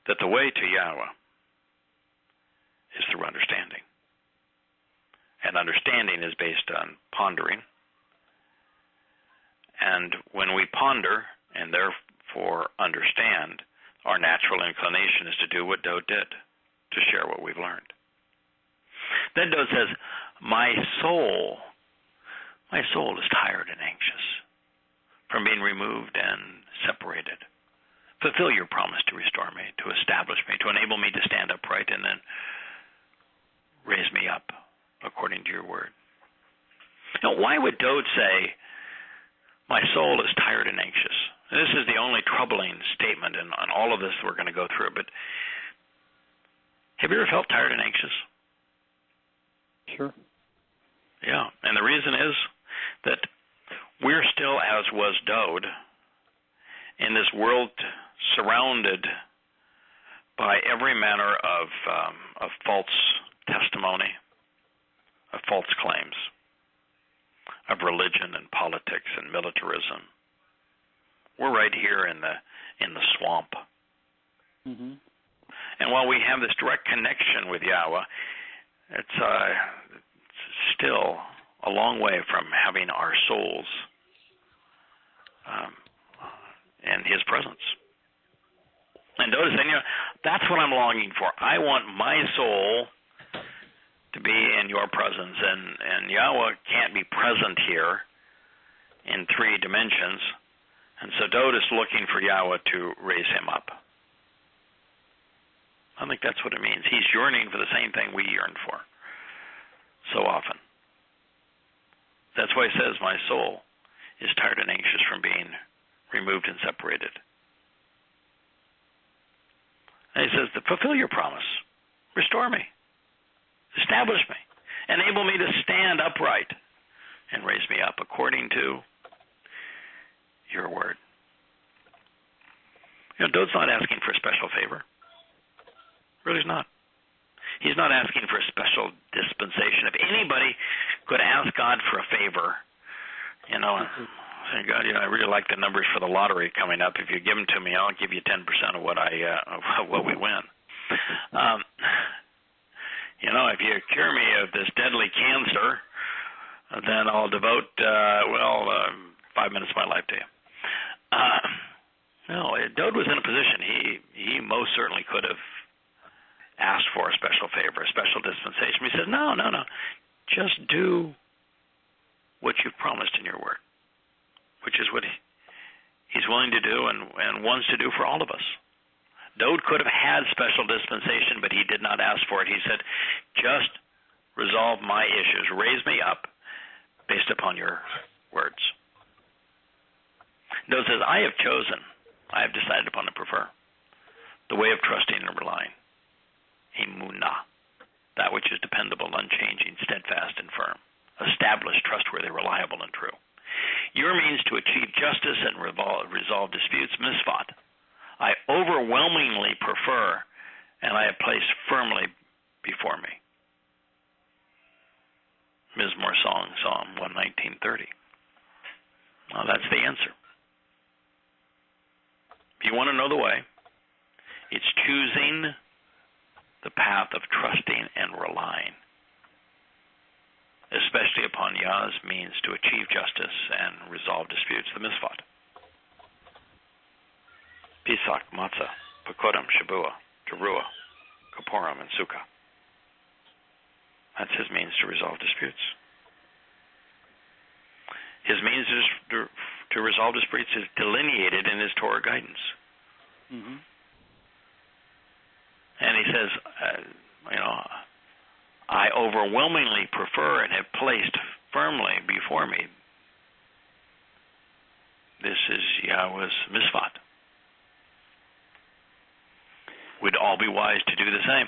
That the way to Yahweh is through understanding. And understanding is based on pondering. And when we ponder and therefore understand, our natural inclination is to do what Dowd did, to share what we've learned. Then Dowd says, my soul is tired and anxious from being removed and separated. Fulfill your promise to restore me, to establish me, to enable me to stand upright, and then raise me up according to your word. Now, why would Dowd say, my soul is tired and anxious? And this is the only troubling statement in all of this we're going to go through, but have you ever felt tired and anxious? Sure. Yeah, and the reason is that we're still, as was Dowd, in this world surrounded by every manner of false testimony, of false claims, of religion and politics and militarism. We're right here in the swamp. Mm-hmm. And while we have this direct connection with Yahweh, it's still a long way from having our souls in his presence. And Dowd is saying, that's what I'm longing for. I want my soul to be in your presence. And Yahweh can't be present here in 3 dimensions. And so Dowd is looking for Yahweh to raise him up. I think that's what it means. He's yearning for the same thing we yearn for so often. That's why he says, my soul is tired and anxious from being removed and separated. And he says, fulfill your promise. Restore me. Establish me. Enable me to stand upright and raise me up according to your word. Dod's not asking for a special favor. Really, he's not. He's not asking for a special dispensation. If anybody could ask God for a favor, say, God, I really like the numbers for the lottery coming up. If you give them to me, I'll give you 10% of what we win. If you cure me of this deadly cancer, then I'll devote 5 minutes of my life to you. No, Dode was in a position he most certainly could have asked for a special favor, a special dispensation. But he says, no. Just do what you've promised in your word, which is what he's willing to do and wants to do for all of us. Dode could have had special dispensation, but he did not ask for it. He said, just resolve my issues. Raise me up based upon your words. Dode says, I have decided upon and prefer the way of trusting and relying. Emunah, that which is dependable, unchanging, steadfast, and firm. Established, trustworthy, reliable, and true. Your means to achieve justice and resolve disputes, misfot, I overwhelmingly prefer, and I have placed firmly before me. Mizmor Song, Psalm 119:30. Well, that's the answer. If you want to know the way, it's choosing the path of trusting and relying, especially upon Yah's means to achieve justice and resolve disputes, the misfot. Pesach, Matzah, Pekodam, Shabuah, Teruah, Kippurim, and Sukkah. That's his means to resolve disputes. His means to resolve disputes is delineated in his Torah guidance. Mm-hmm. And he says, I overwhelmingly prefer and have placed firmly before me. This is Yahweh's misfot. We'd all be wise to do the same.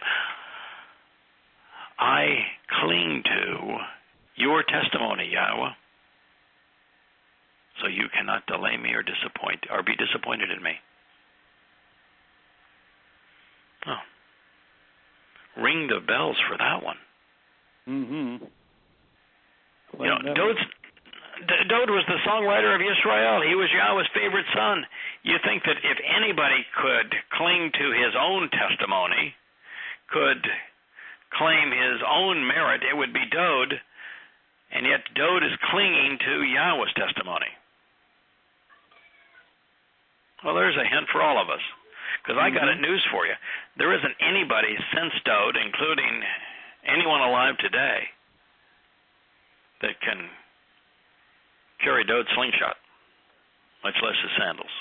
I cling to your testimony, Yahweh, so you cannot delay me or be disappointed in me. Oh. Ring the bells for that one. Mm-hmm. Dode was the songwriter of Israel. He was Yahweh's favorite son. You think that if anybody could cling to his own testimony, could claim his own merit, it would be Dode, and yet Dode is clinging to Yahweh's testimony. Well, there's a hint for all of us, because I got news for you. There isn't anybody since Dode, including anyone alive today, that can carry Dode's slingshot, much less his sandals.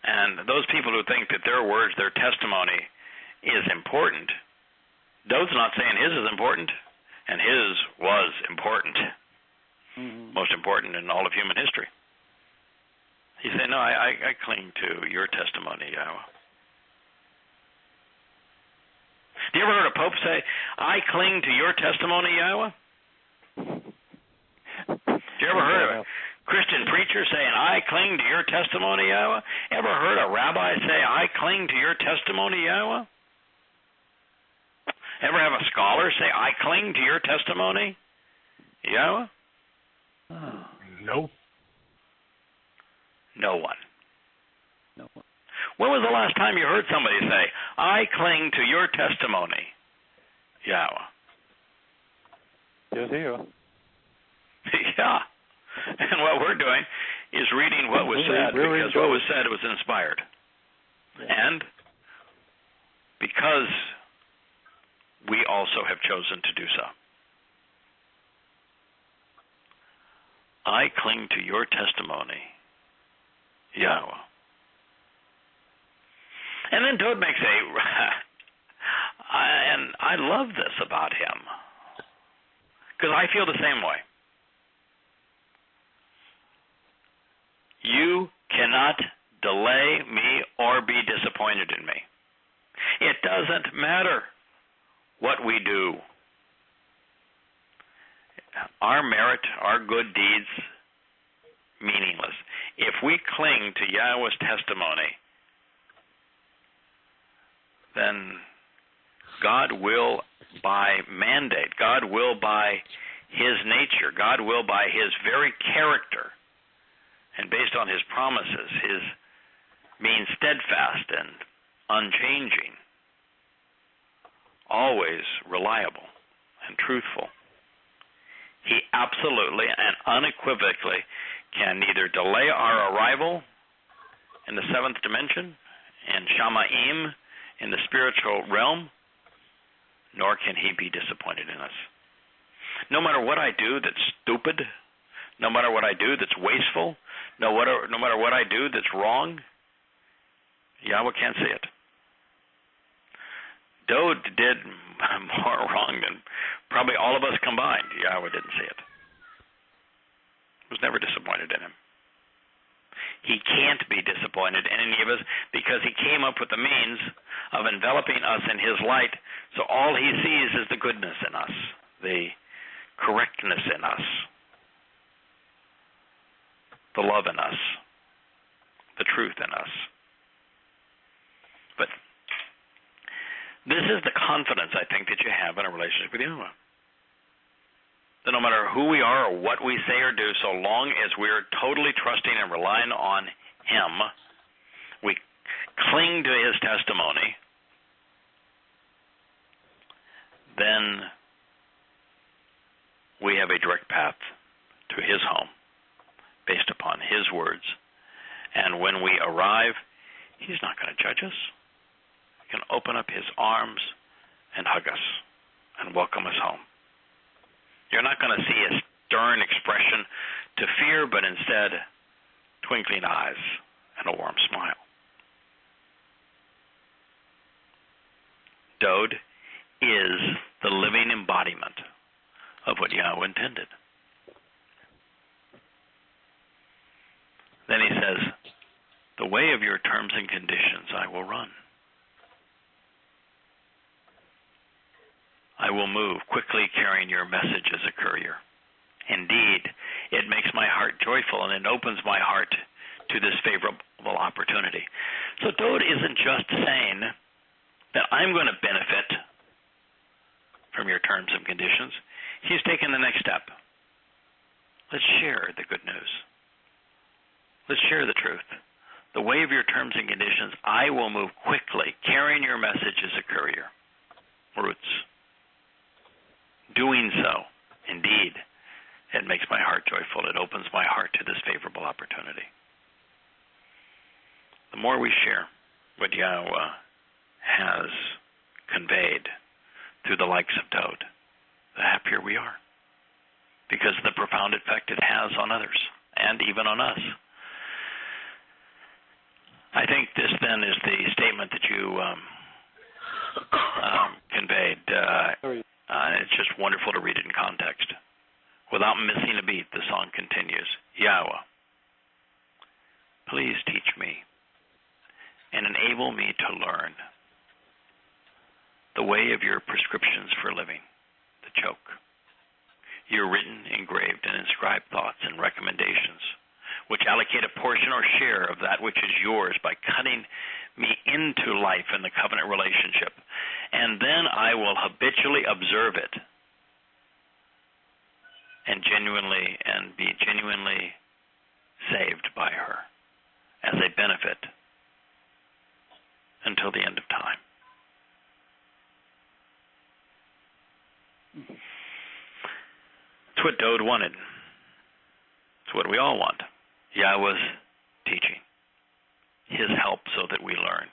And those people who think that their words, their testimony is important, Dode's not saying his is important, and his was important. Mm-hmm. Most important in all of human history. He said, no, I cling to your testimony, Yahweh. Do you ever heard a pope say, I cling to your testimony, Yahweh? You ever heard of a Christian preacher saying, I cling to your testimony, Yahweh? Ever heard a rabbi say, I cling to your testimony, Yahweh? Ever have a scholar say, I cling to your testimony, Yahweh? No. No one. When was the last time you heard somebody say, I cling to your testimony, Yahweh? Just here. Yeah. And what we're doing is reading what was said, because what was said was inspired. Yeah. And because we also have chosen to do so. I cling to your testimony, Yahweh. And then Dode makes and I love this about him, because I feel the same way. You cannot delay me or be disappointed in me. It doesn't matter what we do. Our merit, our good deeds, meaningless. If we cling to Yahweh's testimony, then God will, by mandate, God will, by His nature, God will, by His very character, and based on His promises, His being steadfast and unchanging, always reliable and truthful, He absolutely and unequivocally can neither delay our arrival in the seventh dimension, in Shamayim, in the spiritual realm, nor can He be disappointed in us. No matter what I do that's stupid, no matter what I do that's wasteful, no matter what I do that's wrong, Yahweh can't see it. Dode did more wrong than probably all of us combined. Yahweh didn't see it. Was never disappointed in him. He can't be disappointed in any of us because He came up with the means of enveloping us in His light, so all He sees is the goodness in us, the correctness in us, the love in us, the truth in us. But this is the confidence, I think, that you have in a relationship with Yahweh. That no matter who we are or what we say or do, so long as we're totally trusting and relying on Him, we cling to His testimony, then we have a direct path to His home based upon His words. And when we arrive, He's not going to judge us. He can open up His arms and hug us and welcome us home. You're not going to see a stern expression to fear, but instead twinkling eyes and a warm smile. Dode is the living embodiment of what Yahweh intended. Then he says, the way of your terms and conditions I will run. I will move, quickly carrying your message as a courier. Indeed, it makes my heart joyful, and it opens my heart to this favorable opportunity. So Dode isn't just saying that I'm going to benefit from your terms and conditions. He's taken the next step. Let's share the good news. Let's share the truth. The way of your terms and conditions, I will move quickly, carrying your message as a courier. Roots. Doing so, indeed, it makes my heart joyful. It opens my heart to this favorable opportunity. The more we share what Yahweh has conveyed through the likes of Dode, the happier we are, because of the profound effect it has on others and even on us. I think this then is the statement that you conveyed. It's just wonderful to read it in context. Without missing a beat, the song continues. Yahweh, please teach me and enable me to learn the way of your prescriptions for living, the choke, your written, engraved, and inscribed thoughts and recommendations, which allocate a portion or share of that which is yours by cutting me into life in the covenant relationship, and then I will habitually observe it and be genuinely saved by her as a benefit until the end of time. It's what Dode wanted. It's what we all want. Yahweh's teaching, His help so that we learn,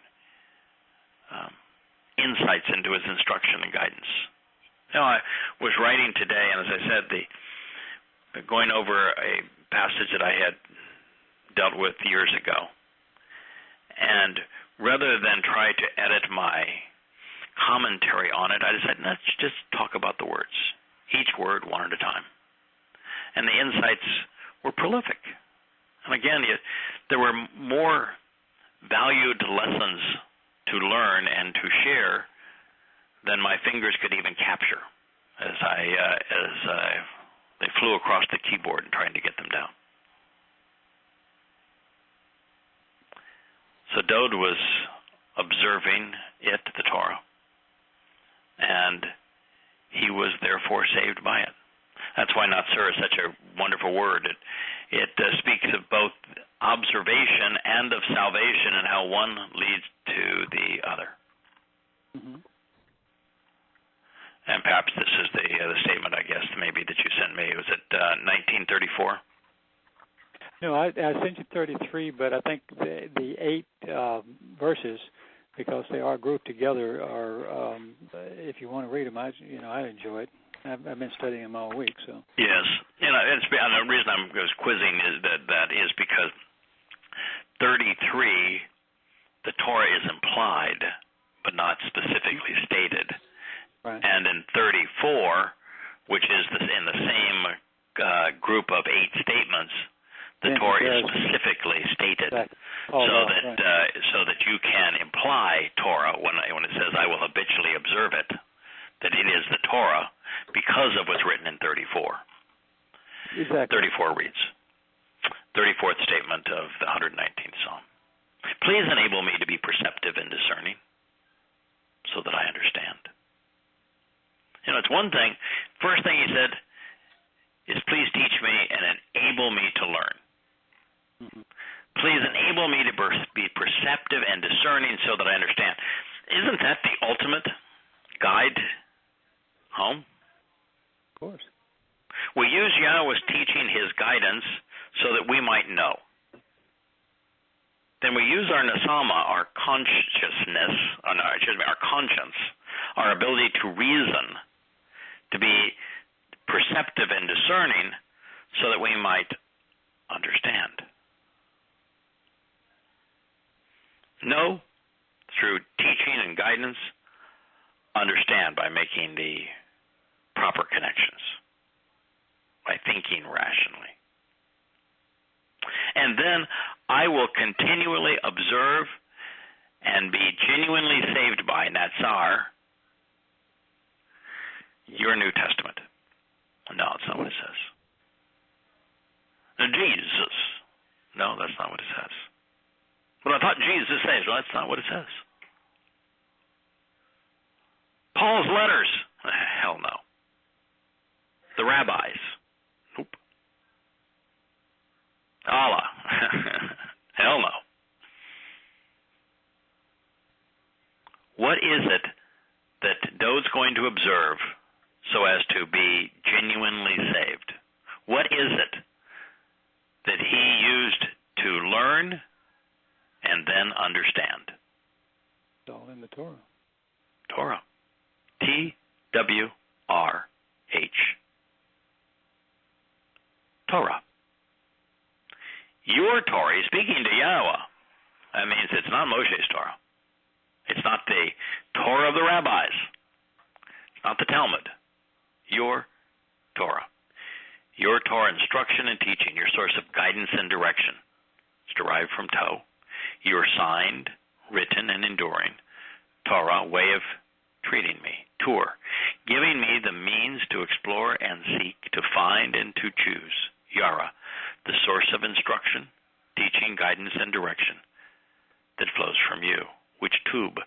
insights into His instruction and guidance. Now, I was writing today, and as I said, going over a passage that I had dealt with years ago, and rather than try to edit my commentary on it, I decided, let's just talk about the words, each word one at a time. And the insights were prolific. And again, there were more valued lessons to learn and to share than my fingers could even capture as they flew across the keyboard and trying to get them down. So Dode was observing it, the Torah, and he was therefore saved by it. That's why Natsur is such a wonderful word. It speaks of both observation and of salvation and how one leads to the other. Mm-hmm. And perhaps this is the statement, I guess, maybe that you sent me. Was it 1934? No, I sent you 33, but I think the 8 verses, because they are grouped together, are if you want to read them, I enjoy it. I've been studying them all week, so. Yes, and the reason I was quizzing is that is because 33, the Torah is implied, but not specifically stated. Right. And in 34, which is in the same group of 8 statements, the Torah is specifically stated, so that you can imply Torah when it says, "I will habitually observe it," that it is the Torah because of what's written in 34. Exactly. 34 reads, 34th statement of the 119th Psalm. Please enable me to be perceptive and discerning so that I understand. It's one thing, first thing he said is, please teach me and enable me to learn. Mm-hmm. Please enable me to be perceptive and discerning so that I understand. Isn't that the ultimate guide home? Of course. We use Yahweh's teaching, his guidance, so that we might know. Then we use our nasama, our consciousness, our conscience, our ability to reason, to be perceptive and discerning so that we might understand. Know through teaching and guidance, understand by making the proper connections, by thinking rationally. And then I will continually observe and be genuinely saved by Natsar, your New Testament. No, that's not what it says. Jesus. No, that's not what it says. But I thought Jesus says, well, that's not what it says. Paul's letters. Hell no. The rabbis. Nope. Allah. Hell no. What is it that Dode's going to observe so as to be genuinely saved? What is it that he used to learn and then understand? It's all in the Torah. Torah. T-W-R-H. Torah. Your Torah, he's speaking to Yahowah. That means it's not Moshe's Torah. It's not the Torah of the rabbis. It's not the Talmud. Your Torah. Your Torah instruction and teaching, your source of guidance and direction. It's derived from Tow. Your signed, written, and enduring Torah, way of treating me. Tour, giving me the means to explore and seek, to find and to choose. Yara, the source of instruction, teaching, guidance, and direction that flows from you, which tube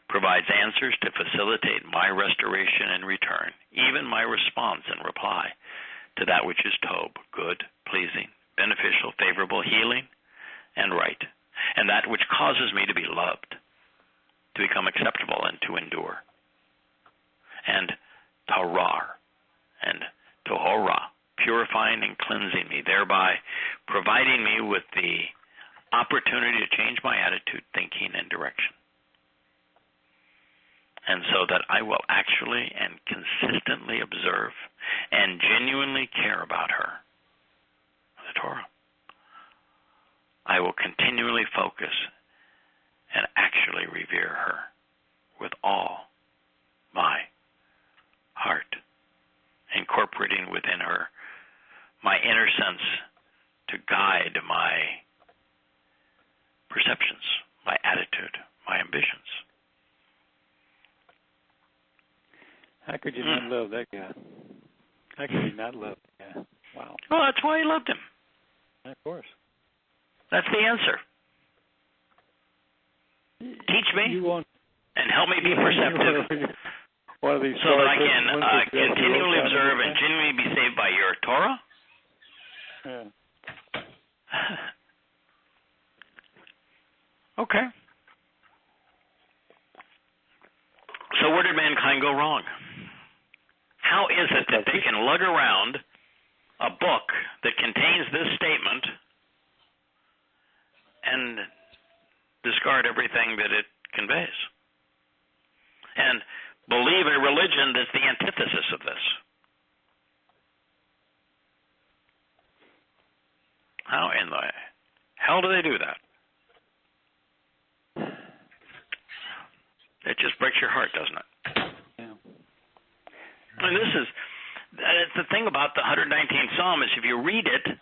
provides answers to facilitate my restoration and return, even my response and reply to that which is tob, good, pleasing, beneficial, favorable, healing, and right, and that which causes me to be loved, to become acceptable, and to endure. And Towrah and Towrah, purifying and cleansing me, thereby providing me with the opportunity to change my attitude, thinking, and direction. And so that I will actually and consistently observe and genuinely care about her, the Torah. I will continually focus and actually revere her with all my heart, incorporating within her my inner sense to guide my perceptions, my attitude, my ambitions. How could you not love that guy? How could you not love that guy? Wow. Well, that's why he loved him. Of course. That's the answer. Teach me and help me be perceptive one of these so that I can continually observe and genuinely be saved by your Torah. Yeah. Okay. So where did mankind go wrong? How is it that they can lug around a book that contains this statement and discard everything that it conveys and believe a religion that's the antithesis of this? How in the hell do they do that? It just breaks your heart, doesn't it? Yeah. And that's the thing about the 119th Psalm is if you read it,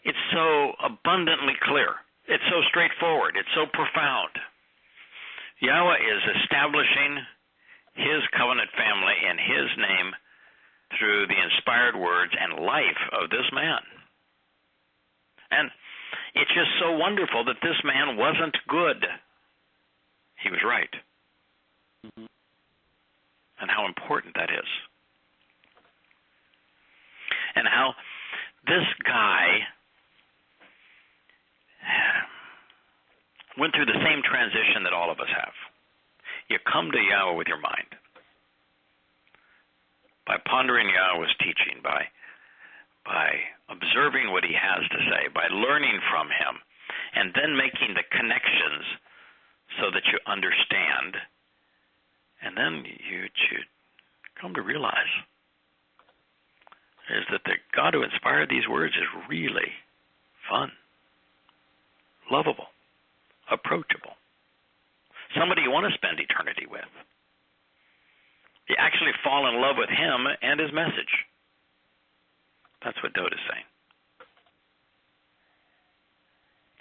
it's so abundantly clear. It's so straightforward. It's so profound. Yahweh is establishing his covenant family in his name through the inspired words and life of this man. And it's just so wonderful that this man wasn't good. He was right. Mm-hmm. And how important that is. And how this guy went through the same transition that all of us have. You come to Yahweh with your mind. By pondering Yahweh's teaching, by observing what he has to say, by learning from him, and then making the connections so that you understand. And then you come to realize is that the God who inspired these words is really fun, lovable, approachable, somebody you want to spend eternity with. You actually fall in love with him and his message. That's what Dode is saying.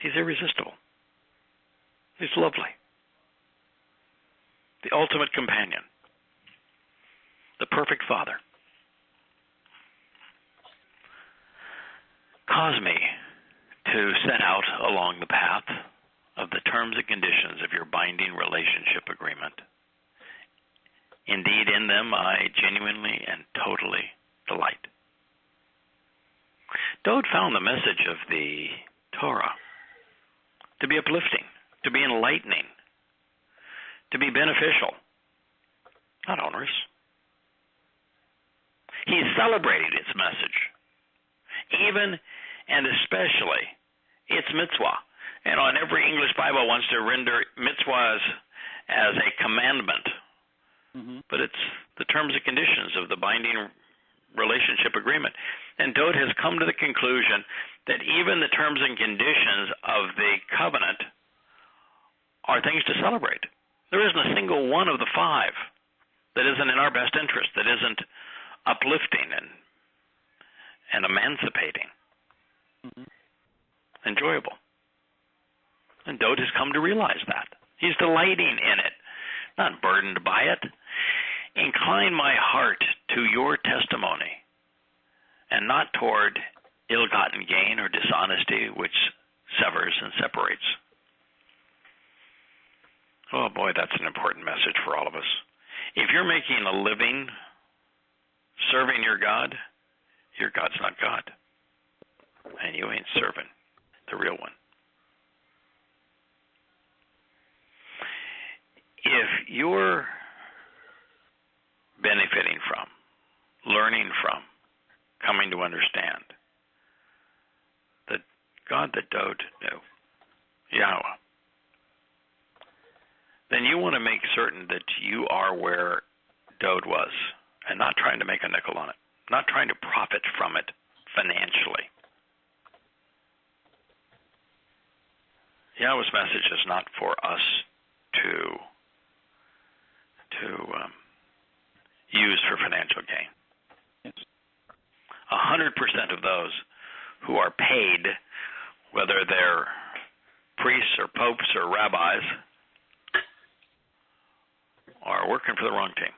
He's irresistible. He's lovely. The ultimate companion. The perfect father. Cause me to set out along the path of the terms and conditions of your binding relationship agreement. Indeed, in them I genuinely and totally delight. Dode found the message of the Torah to be uplifting, to be enlightening, to be beneficial, not onerous. He celebrated its message, even and especially its mitzvah. And on every English Bible wants to render mitzvahs as a commandment. Mm-hmm. But it's the terms and conditions of the binding relationship agreement. And Dode has come to the conclusion that even the terms and conditions of the covenant are things to celebrate. There isn't a single one of the five that isn't in our best interest, that isn't uplifting and emancipating, enjoyable. And Dode has come to realize that. He's delighting in it, not burdened by it. Incline my heart to your testimony and not toward ill-gotten gain or dishonesty, which severs and separates. Oh boy, that's an important message for all of us. If you're making a living serving your God's not God. And you ain't serving the real one. If you're benefiting from, learning from, coming to understand the God that Dode knew, Yahweh, then you want to make certain that you are where Dode was and not trying to make a nickel on it, not trying to profit from it financially. Yahweh's message is not for us to use for financial gain. 100% of those who are paid whether they're priests or popes or rabbis, are working for the wrong team.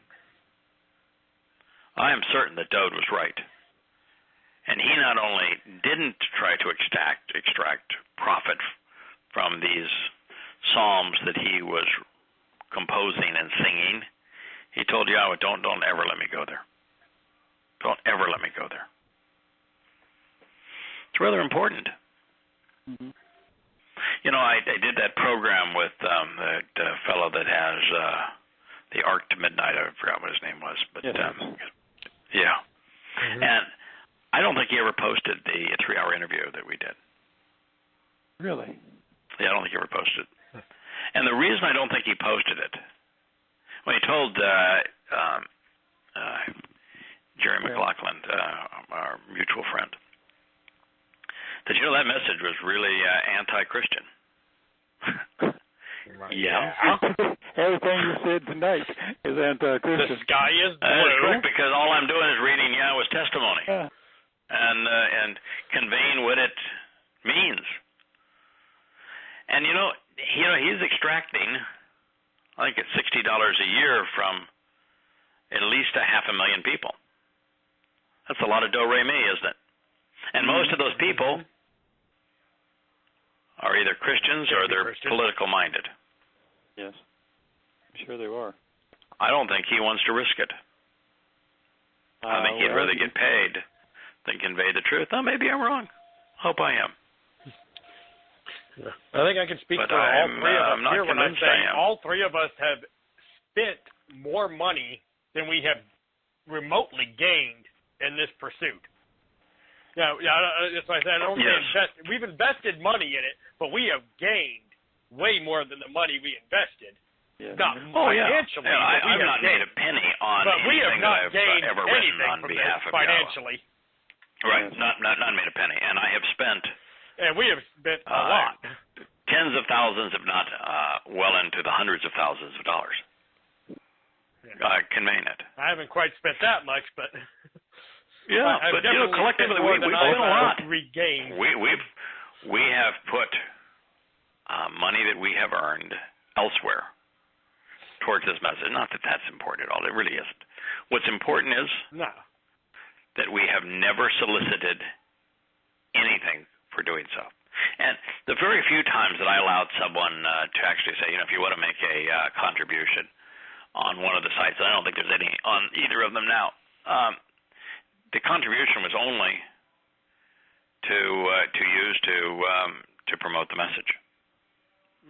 I am certain that Dowd was right. And he not only didn't try to extract profit from these psalms that he was composing and singing, he told Yahweh, don't ever let me go there. Don't ever let me go there. It's rather important. Mm-hmm. You know, I did that program with that fellow that has the Ark to Midnight. I forgot what his name was, but yes. yeah. Mm-hmm. And I don't think he ever posted the 3-hour interview that we did. Really? Yeah, I don't think he ever posted it. And the reason I don't think he posted it, when he told Jerry McLaughlin, our mutual friend, that, you know, that message was really anti-Christian. Yeah. Everything you said tonight is anti-Christian. The sky is blue. That's correct, because all I'm doing is reading Yahweh's testimony. Yeah. And conveying what it means. And he's extracting, I think it's $60 a year from at least 500,000 people. That's a lot of do-re-mi, isn't it? And most of those people are either Christians or they're political minded. Yes. I'm sure they are. I don't think he wants to risk it. I think he'd rather get paid than convey the truth. Now, maybe I'm wrong. Hope I am. I think I can speak But for all three of us here when I'm saying all three of us have spent more money than we have remotely gained in this pursuit. Yeah, that's why I said I don't invest. We've invested money in it, but we have gained way more than the money we invested. Yeah. Not financially. Yeah, I've not made a penny on anything that I've ever written on behalf of financially. Yahweh. Right, not made a penny, and I have spent. And we have spent a lot. Tens of thousands, if not well into the hundreds of thousands of dollars. Conveying it. I haven't quite spent that much, but. Yeah, but collectively we've spent a lot. Regained. We have put money that we have earned elsewhere towards this message. Not that that's important at all. It really isn't. What's important is that we have never solicited anything for doing so. And the very few times that I allowed someone to actually say, if you want to make a contribution on one of the sites, I don't think there's any on either of them now. The contribution was only to use to promote the message.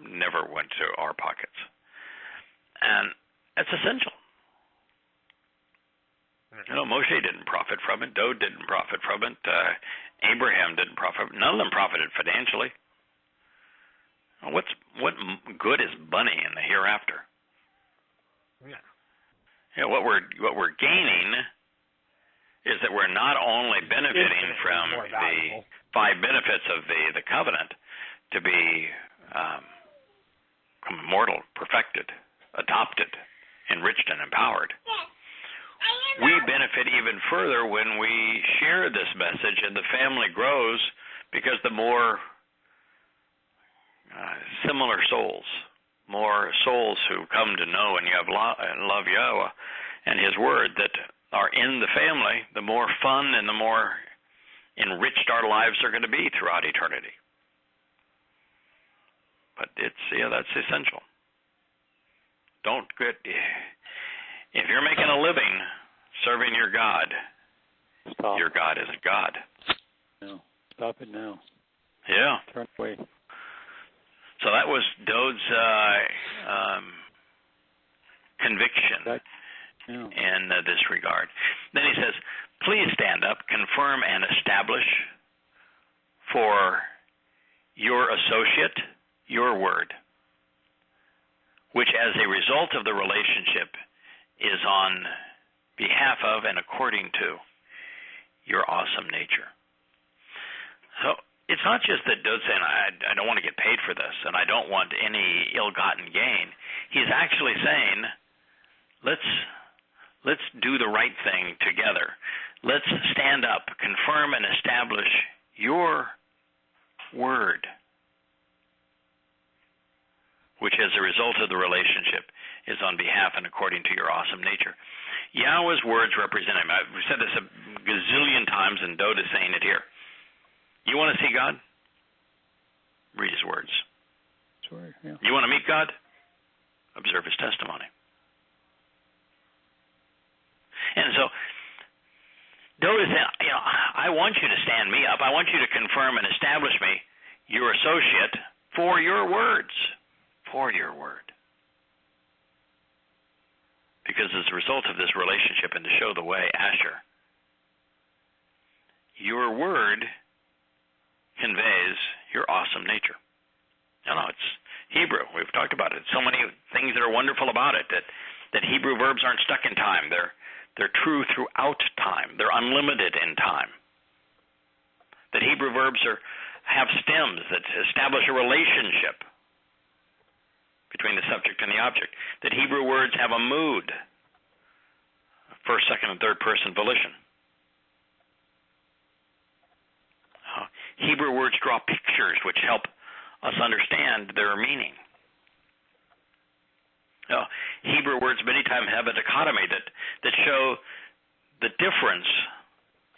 Never went to our pockets, and that's essential. Moshe didn't profit from it. Dowd didn't profit from it. Abraham didn't profit. None of them profited financially. What good is money in the hereafter? Yeah. What we're gaining is that we're not only benefiting from the 5 benefits of the covenant to be immortal, perfected, adopted, enriched, and empowered. We benefit even further when we share this message and the family grows, because the more similar souls, more souls who come to know and love Yahweh and His Word that are in the family, the more fun and the more enriched our lives are going to be throughout eternity. But that's essential. If you're making a living serving your God, stop. Your God isn't God. No, stop it now. Yeah. Turn away. So that was Dowd's conviction in this regard. Then he says, please stand up, confirm, and establish for your associate your word, which as a result of the relationship is on behalf of and according to your awesome nature. So it's not just that Dowd's saying, I don't want to get paid for this, and I don't want any ill-gotten gain. He's actually saying, let's do the right thing together. Let's stand up, confirm, and establish your word, which as a result of the relationship is on behalf and according to your awesome nature. Yahweh's words represent him. I've said this a gazillion times, and Dode is saying it here. You want to see God? Read his words. Sorry, yeah. You want to meet God? Observe his testimony. And so Dode is saying, I want you to stand me up. I want you to confirm and establish me, your associate, for your words. For your word. Because as a result of this relationship and to show the way, Asher, your word conveys your awesome nature. It's Hebrew. We've talked about it. So many things that are wonderful about it, that Hebrew verbs aren't stuck in time. They're true throughout time. They're unlimited in time. That Hebrew verbs have stems that establish a relationship between the subject and the object. That Hebrew words have a mood, first, second, and third person volition. Hebrew words draw pictures which help us understand their meaning. Hebrew words many times have a dichotomy that show the difference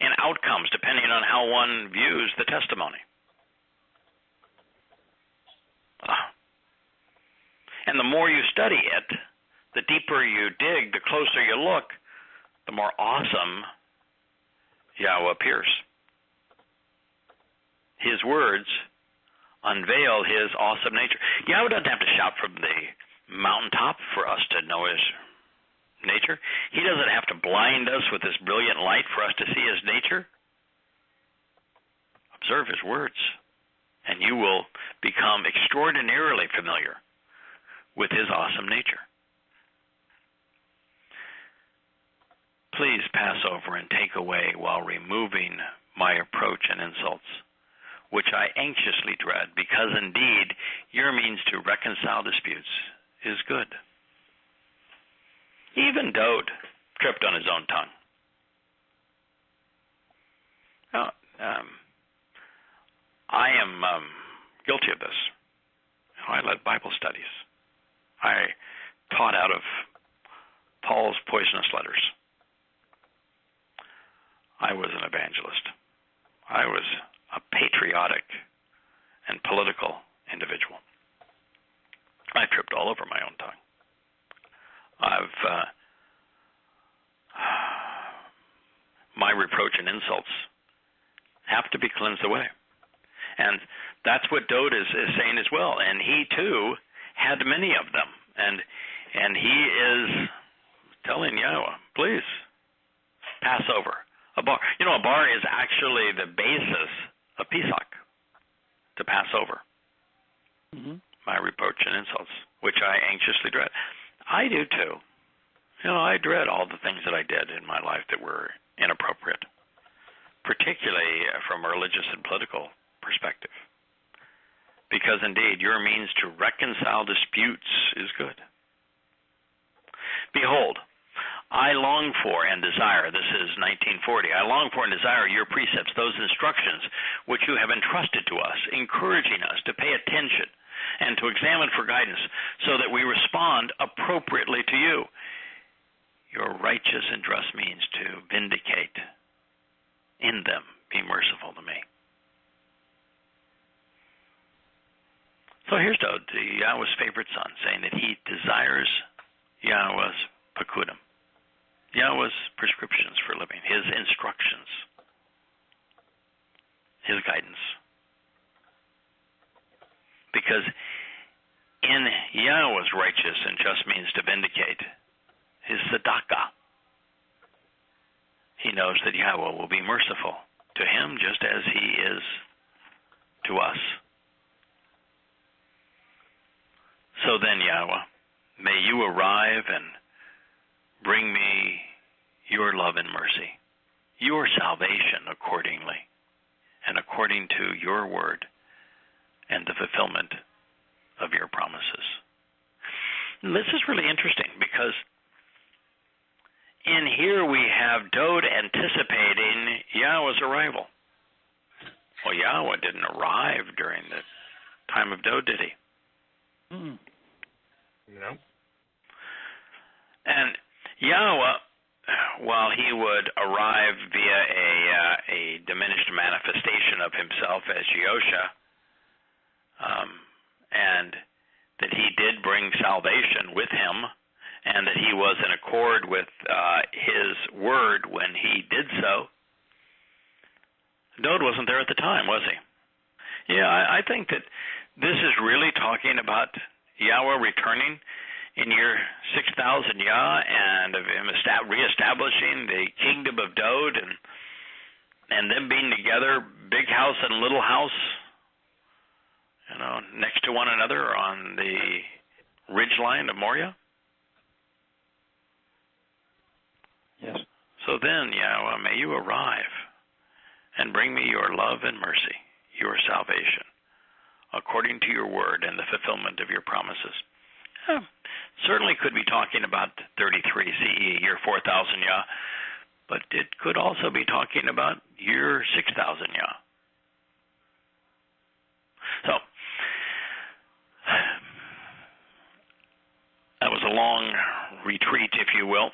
in outcomes depending on how one views the testimony. And the more you study it, the deeper you dig, the closer you look, the more awesome Yahweh appears. His words unveil his awesome nature. Yahweh doesn't have to shout from the mountaintop for us to know his nature. He doesn't have to blind us with this brilliant light for us to see his nature. Observe his words, and you will become extraordinarily familiar with his awesome nature. Please pass over and take away while removing my reproach and insults, which I anxiously dread, because indeed your means to reconcile disputes is good. Even Dode tripped on his own tongue. I am guilty of this. I led Bible studies. I taught out of Paul's poisonous letters. I was an evangelist. I was a patriotic and political individual. I tripped all over my own tongue. My reproach and insults have to be cleansed away. And that's what Dode is saying as well. And he, too, had many of them. And he is telling Yahweh, please, pass over. A bar is actually the basis of Pesach, to pass over. Mm-hmm. My reproach and insults, which I anxiously dread. I do, too. I dread all the things that I did in my life that were inappropriate, particularly from a religious and political perspective. Because indeed, your means to reconcile disputes is good. Behold, I long for and desire, this is 1940, I long for and desire your precepts, those instructions which you have entrusted to us, encouraging us to pay attention and to examine for guidance, so that we respond appropriately to you. Your righteous and just means to vindicate in them. Be merciful to me. So here's Dode, Yahweh's favorite son, saying that he desires Yahweh's pakudim, Yahweh's prescriptions for living, his instructions, his guidance. Because in Yahweh's righteous and just means to vindicate, his tzedakah, he knows that Yahweh will be merciful to him just as he is to us. So then, Yahweh, may you arrive and bring me your love and mercy, your salvation accordingly, and according to your word and the fulfillment of your promises. And this is really interesting because in here we have Dode anticipating Yahweh's arrival. Well, Yahweh didn't arrive during the time of Dode, did he? No. And Yahweh, while he would arrive via a diminished manifestation of himself as Yahusha, and that he did bring salvation with him, and that he was in accord with his word when he did so, Dode wasn't there at the time, was he? Yeah, I think that this is really talking about Yahweh returning in year 6,000 Yah, and of him reestablishing the kingdom of Dode, and them being together, big house and little house, next to one another on the ridgeline of Moriah. Yes. So then, Yahweh, may you arrive and bring me your love and mercy, your salvation, according to your word and the fulfillment of your promises. Certainly could be talking about 33 CE, year 4,000 Yah, but it could also be talking about year 6,000 Yah. So, that was a long retreat, if you will,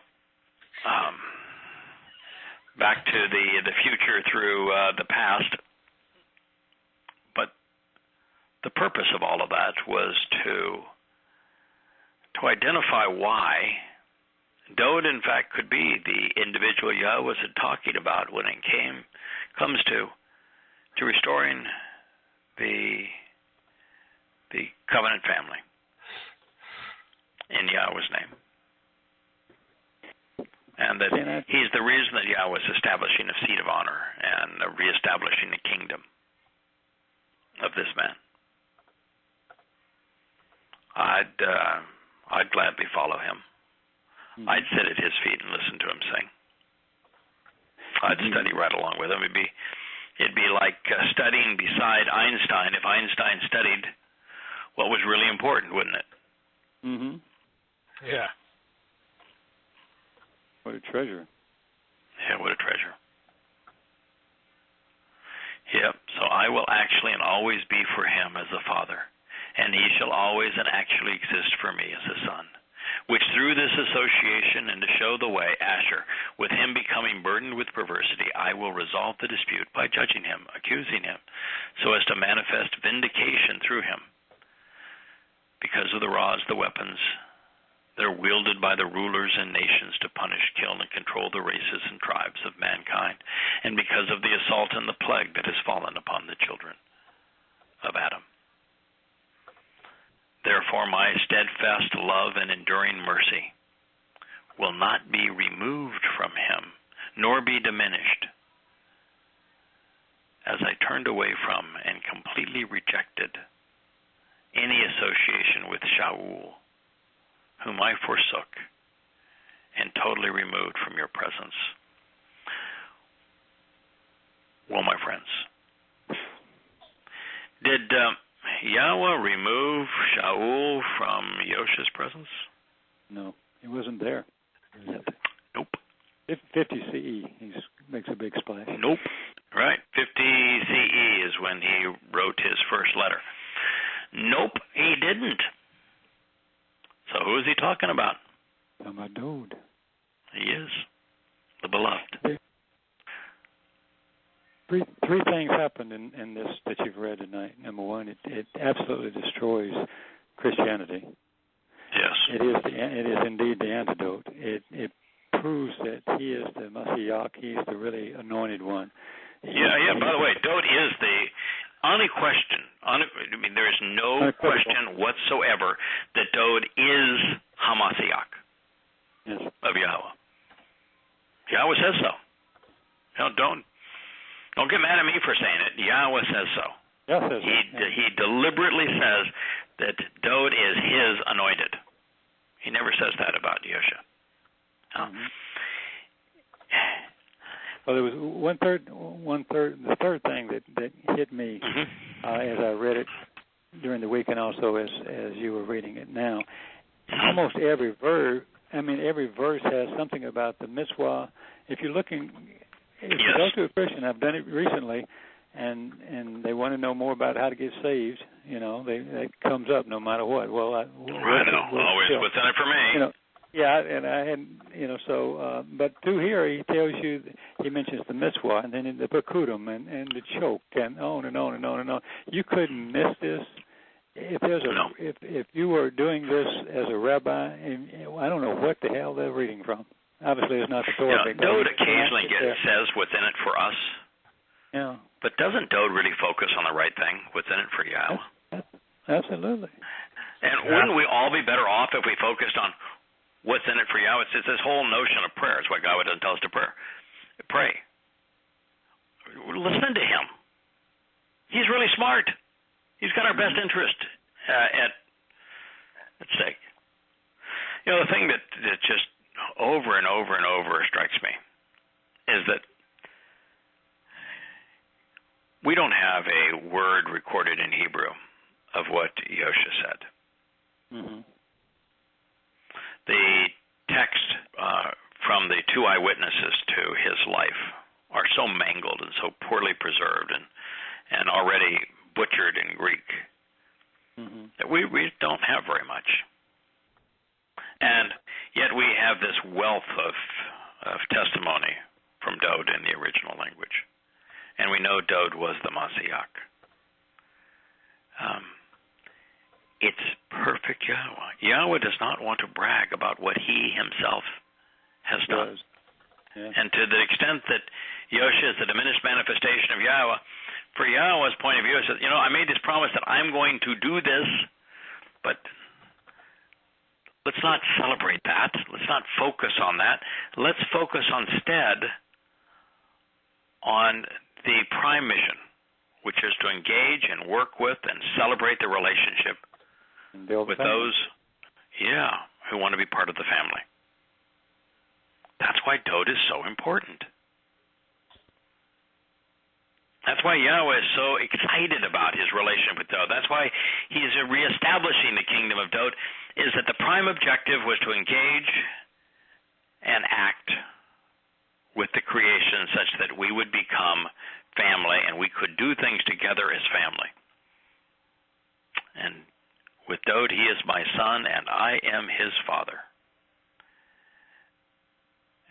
back to the future through the past. But the purpose of all of that was to identify why Dode, in fact, could be the individual Yahweh was talking about when it comes to restoring the covenant family in Yahweh's name. And that he's the reason that Yahweh is establishing a seat of honor and reestablishing the kingdom of this man. I'd gladly follow him. I'd sit at his feet and listen to him sing. I'd study right along with him. It'd be like studying beside Einstein if Einstein studied what was really important, wouldn't it? Mm-hmm. Yeah. What a treasure. Yeah, what a treasure. Yep, so I will actually and always be for him as a father, and he shall always and actually exist for me as a son, which through this association and to show the way, Asher, with him becoming burdened with perversity, I will resolve the dispute by judging him, accusing him, so as to manifest vindication through him. Because of the rods, the weapons, they're wielded by the rulers and nations to punish, kill, and control the races and tribes of mankind, and because of the assault and the plague that has fallen upon the children of Adam. Therefore, my steadfast love and enduring mercy will not be removed from him, nor be diminished, as I turned away from and completely rejected any association with Shaul, whom I forsook and totally removed from your presence. Well, my friends, did Yahweh remove Shaul from Yosha's presence? No, he wasn't there yet. Nope. 50 CE, he makes a big splash. Nope. Right. 50 CE is when he wrote his first letter. Nope, he didn't. So who is he talking about? Talking about Dode. He is the beloved. Three things happened in this that you've read tonight. Number one, it absolutely destroys Christianity. Yes. It is indeed the antidote. It proves that he is the Messiah. He's the really anointed one. Yeah. By the way, Dode is the only question. There is no question whatsoever that Dode is Hamashiach of Yahowah. Yahweh says so. Don't get mad at me for saying it. Yahweh says so. Yes, He deliberately says that Dode is his anointed. He never says that about Yosha. Mm-hmm. Well, there was the third thing that hit me as I read it during the week and also as you were reading it now. Almost every verse has something about the mitzvah. If you go to a Christian, I've done it recently, and they want to know more about how to get saved. You know, that comes up no matter what. Well, I know. Always what's in it for me. You know, yeah, and I had, you know, so, but through here he tells you, he mentions the mitzvah, and then the bakudim, and the choke, and on and on and on and on. You couldn't miss this. If there's if you were doing this as a rabbi, and I don't know what the hell they're reading from. Obviously, it's not the Torah. Dode occasionally says what's in it for us. Yeah. But doesn't Dode really focus on the right thing? What's in it for Yahweh? Absolutely. And wouldn't we all be better off if we focused on what's in it for Yahweh? It's this whole notion of prayer. It's why God doesn't tell us to pray. Listen to him. He's really smart. He's got our best interest at stake. You know, the thing that just over and over and over strikes me is that we don't have a word recorded in Hebrew of what Yosha said. Mm-hmm. The text from the two eyewitnesses to his life are so mangled and so poorly preserved and already butchered in Greek that we don't have very much. And yet we have this wealth of testimony from Dode in the original language. And we know Dode was the Mashiach. It's perfect Yahweh. Yahweh does not want to brag about what he himself has done. Yeah. And to the extent that Yosha is the diminished manifestation of Yahweh, for Yahweh's point of view, it says, you know, I made this promise that I'm going to do this, but let's not celebrate that. Let's not focus on that. Let's focus instead on the prime mission, which is to engage and work with and celebrate the relationship with those, who want to be part of the family. That's why Dode is so important. That's why Yahweh is so excited about his relationship with Dode. That's why he's reestablishing the kingdom of Dode, is that the prime objective was to engage and act with the creation such that we would become family and we could do things together as family. And with Dode, he is my son and I am his father.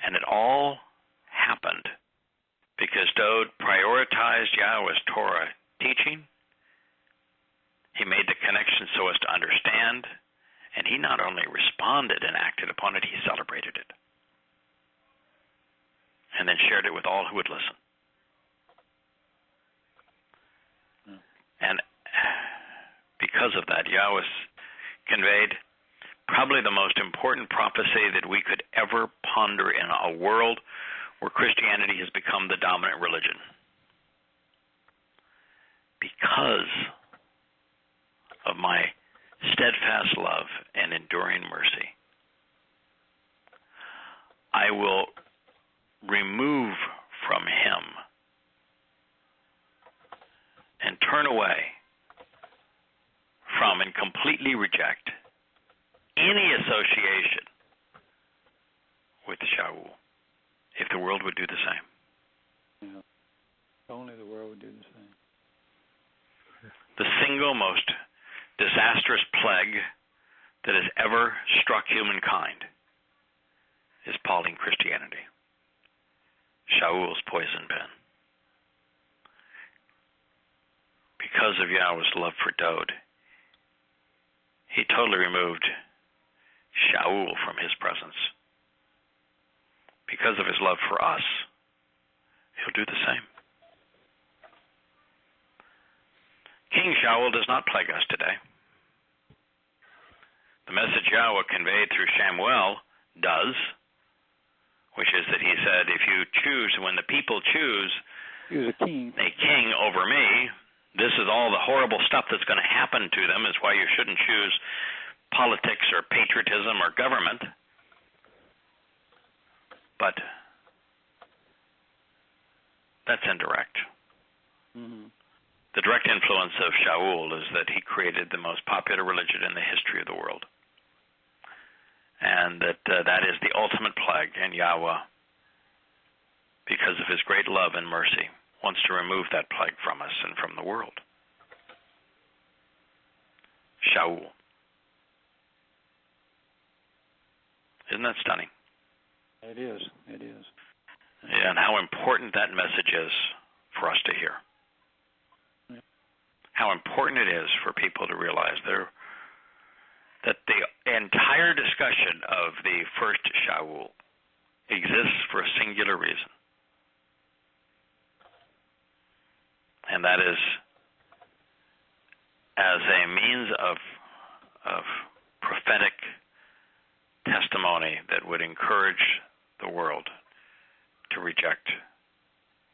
And it all happened because Dode prioritized Yahweh's Torah teaching. He made the connection so as to understand, and he not only responded and acted upon it, he celebrated it. And then shared it with all who would listen. And because of that, Yahweh conveyed probably the most important prophecy that we could ever ponder in a world where Christianity has become the dominant religion. Because of my steadfast love and enduring mercy, I will remove from him and turn away from and completely reject any association with Shaul, if the world would do the same. Yeah. Only the world would do the same. The single most disastrous plague that has ever struck humankind is Pauline Christianity. Shaul's poison pen. Because of Yahweh's love for Dode, he totally removed Shaul from his presence. Because of his love for us, he'll do the same. King Shaul does not plague us today. The message Yahweh conveyed through Shamuel does, which is that he said, if you choose, when the people choose a king over me, this is all the horrible stuff that's going to happen to them. Is why you shouldn't choose politics or patriotism or government. But that's indirect. Mm-hmm. The direct influence of Shaul is that he created the most popular religion in the history of the world. And that is the ultimate plague, and Yahweh, because of his great love and mercy, wants to remove that plague from us and from the world. Shaul. Isn't that stunning? It is. It is. And how important that message is for us to hear. Yeah. How important it is for people to realize that the entire discussion of the first Shaul exists for a singular reason. And that is as a means of prophetic testimony that would encourage the world to reject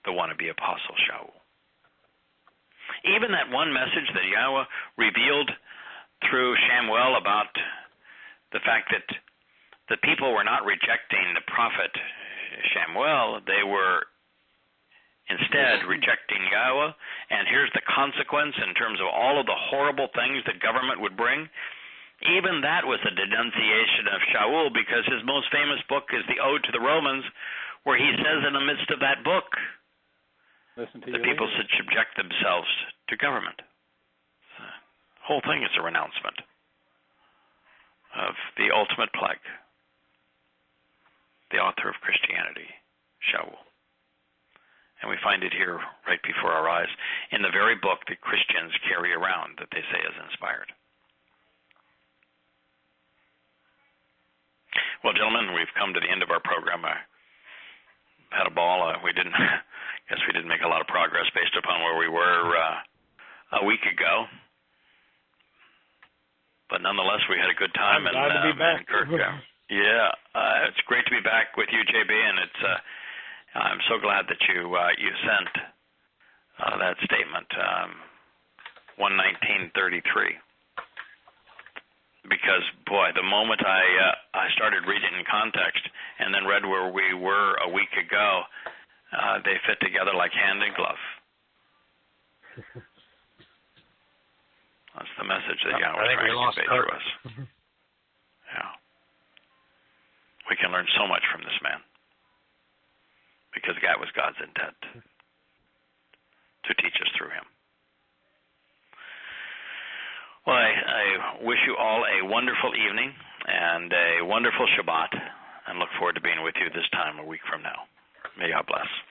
the wannabe apostle Shaul. Even that one message that Yahweh revealed through Shamuel about the fact that the people were not rejecting the prophet Shamuel, they were instead rejecting Yahweh, and here's the consequence in terms of all of the horrible things the government would bring. Even that was a denunciation of Shaul, because his most famous book is the Ode to the Romans, where he says in the midst of that book that people should subject themselves to government. The whole thing is a renouncement of the ultimate plague, the author of Christianity, Shaul. And we find it here right before our eyes in the very book that Christians carry around that they say is inspired. Well, gentlemen, we've come to the end of our program. I had a ball. We didn't make a lot of progress based upon where we were a week ago. But nonetheless, we had a good time. I'm glad to be back. Kirk, it's great to be back with you, JB, and I'm so glad that you sent that statement, 119:33. Because, boy, the moment I started reading in context and then read where we were a week ago, they fit together like hand and glove. That's the message that Yahweh is trying to convey through us. Yeah. We can learn so much from this man, because that was God's intent, to teach us through him. Well, I wish you all a wonderful evening and a wonderful Shabbat, and look forward to being with you this time a week from now. May God bless.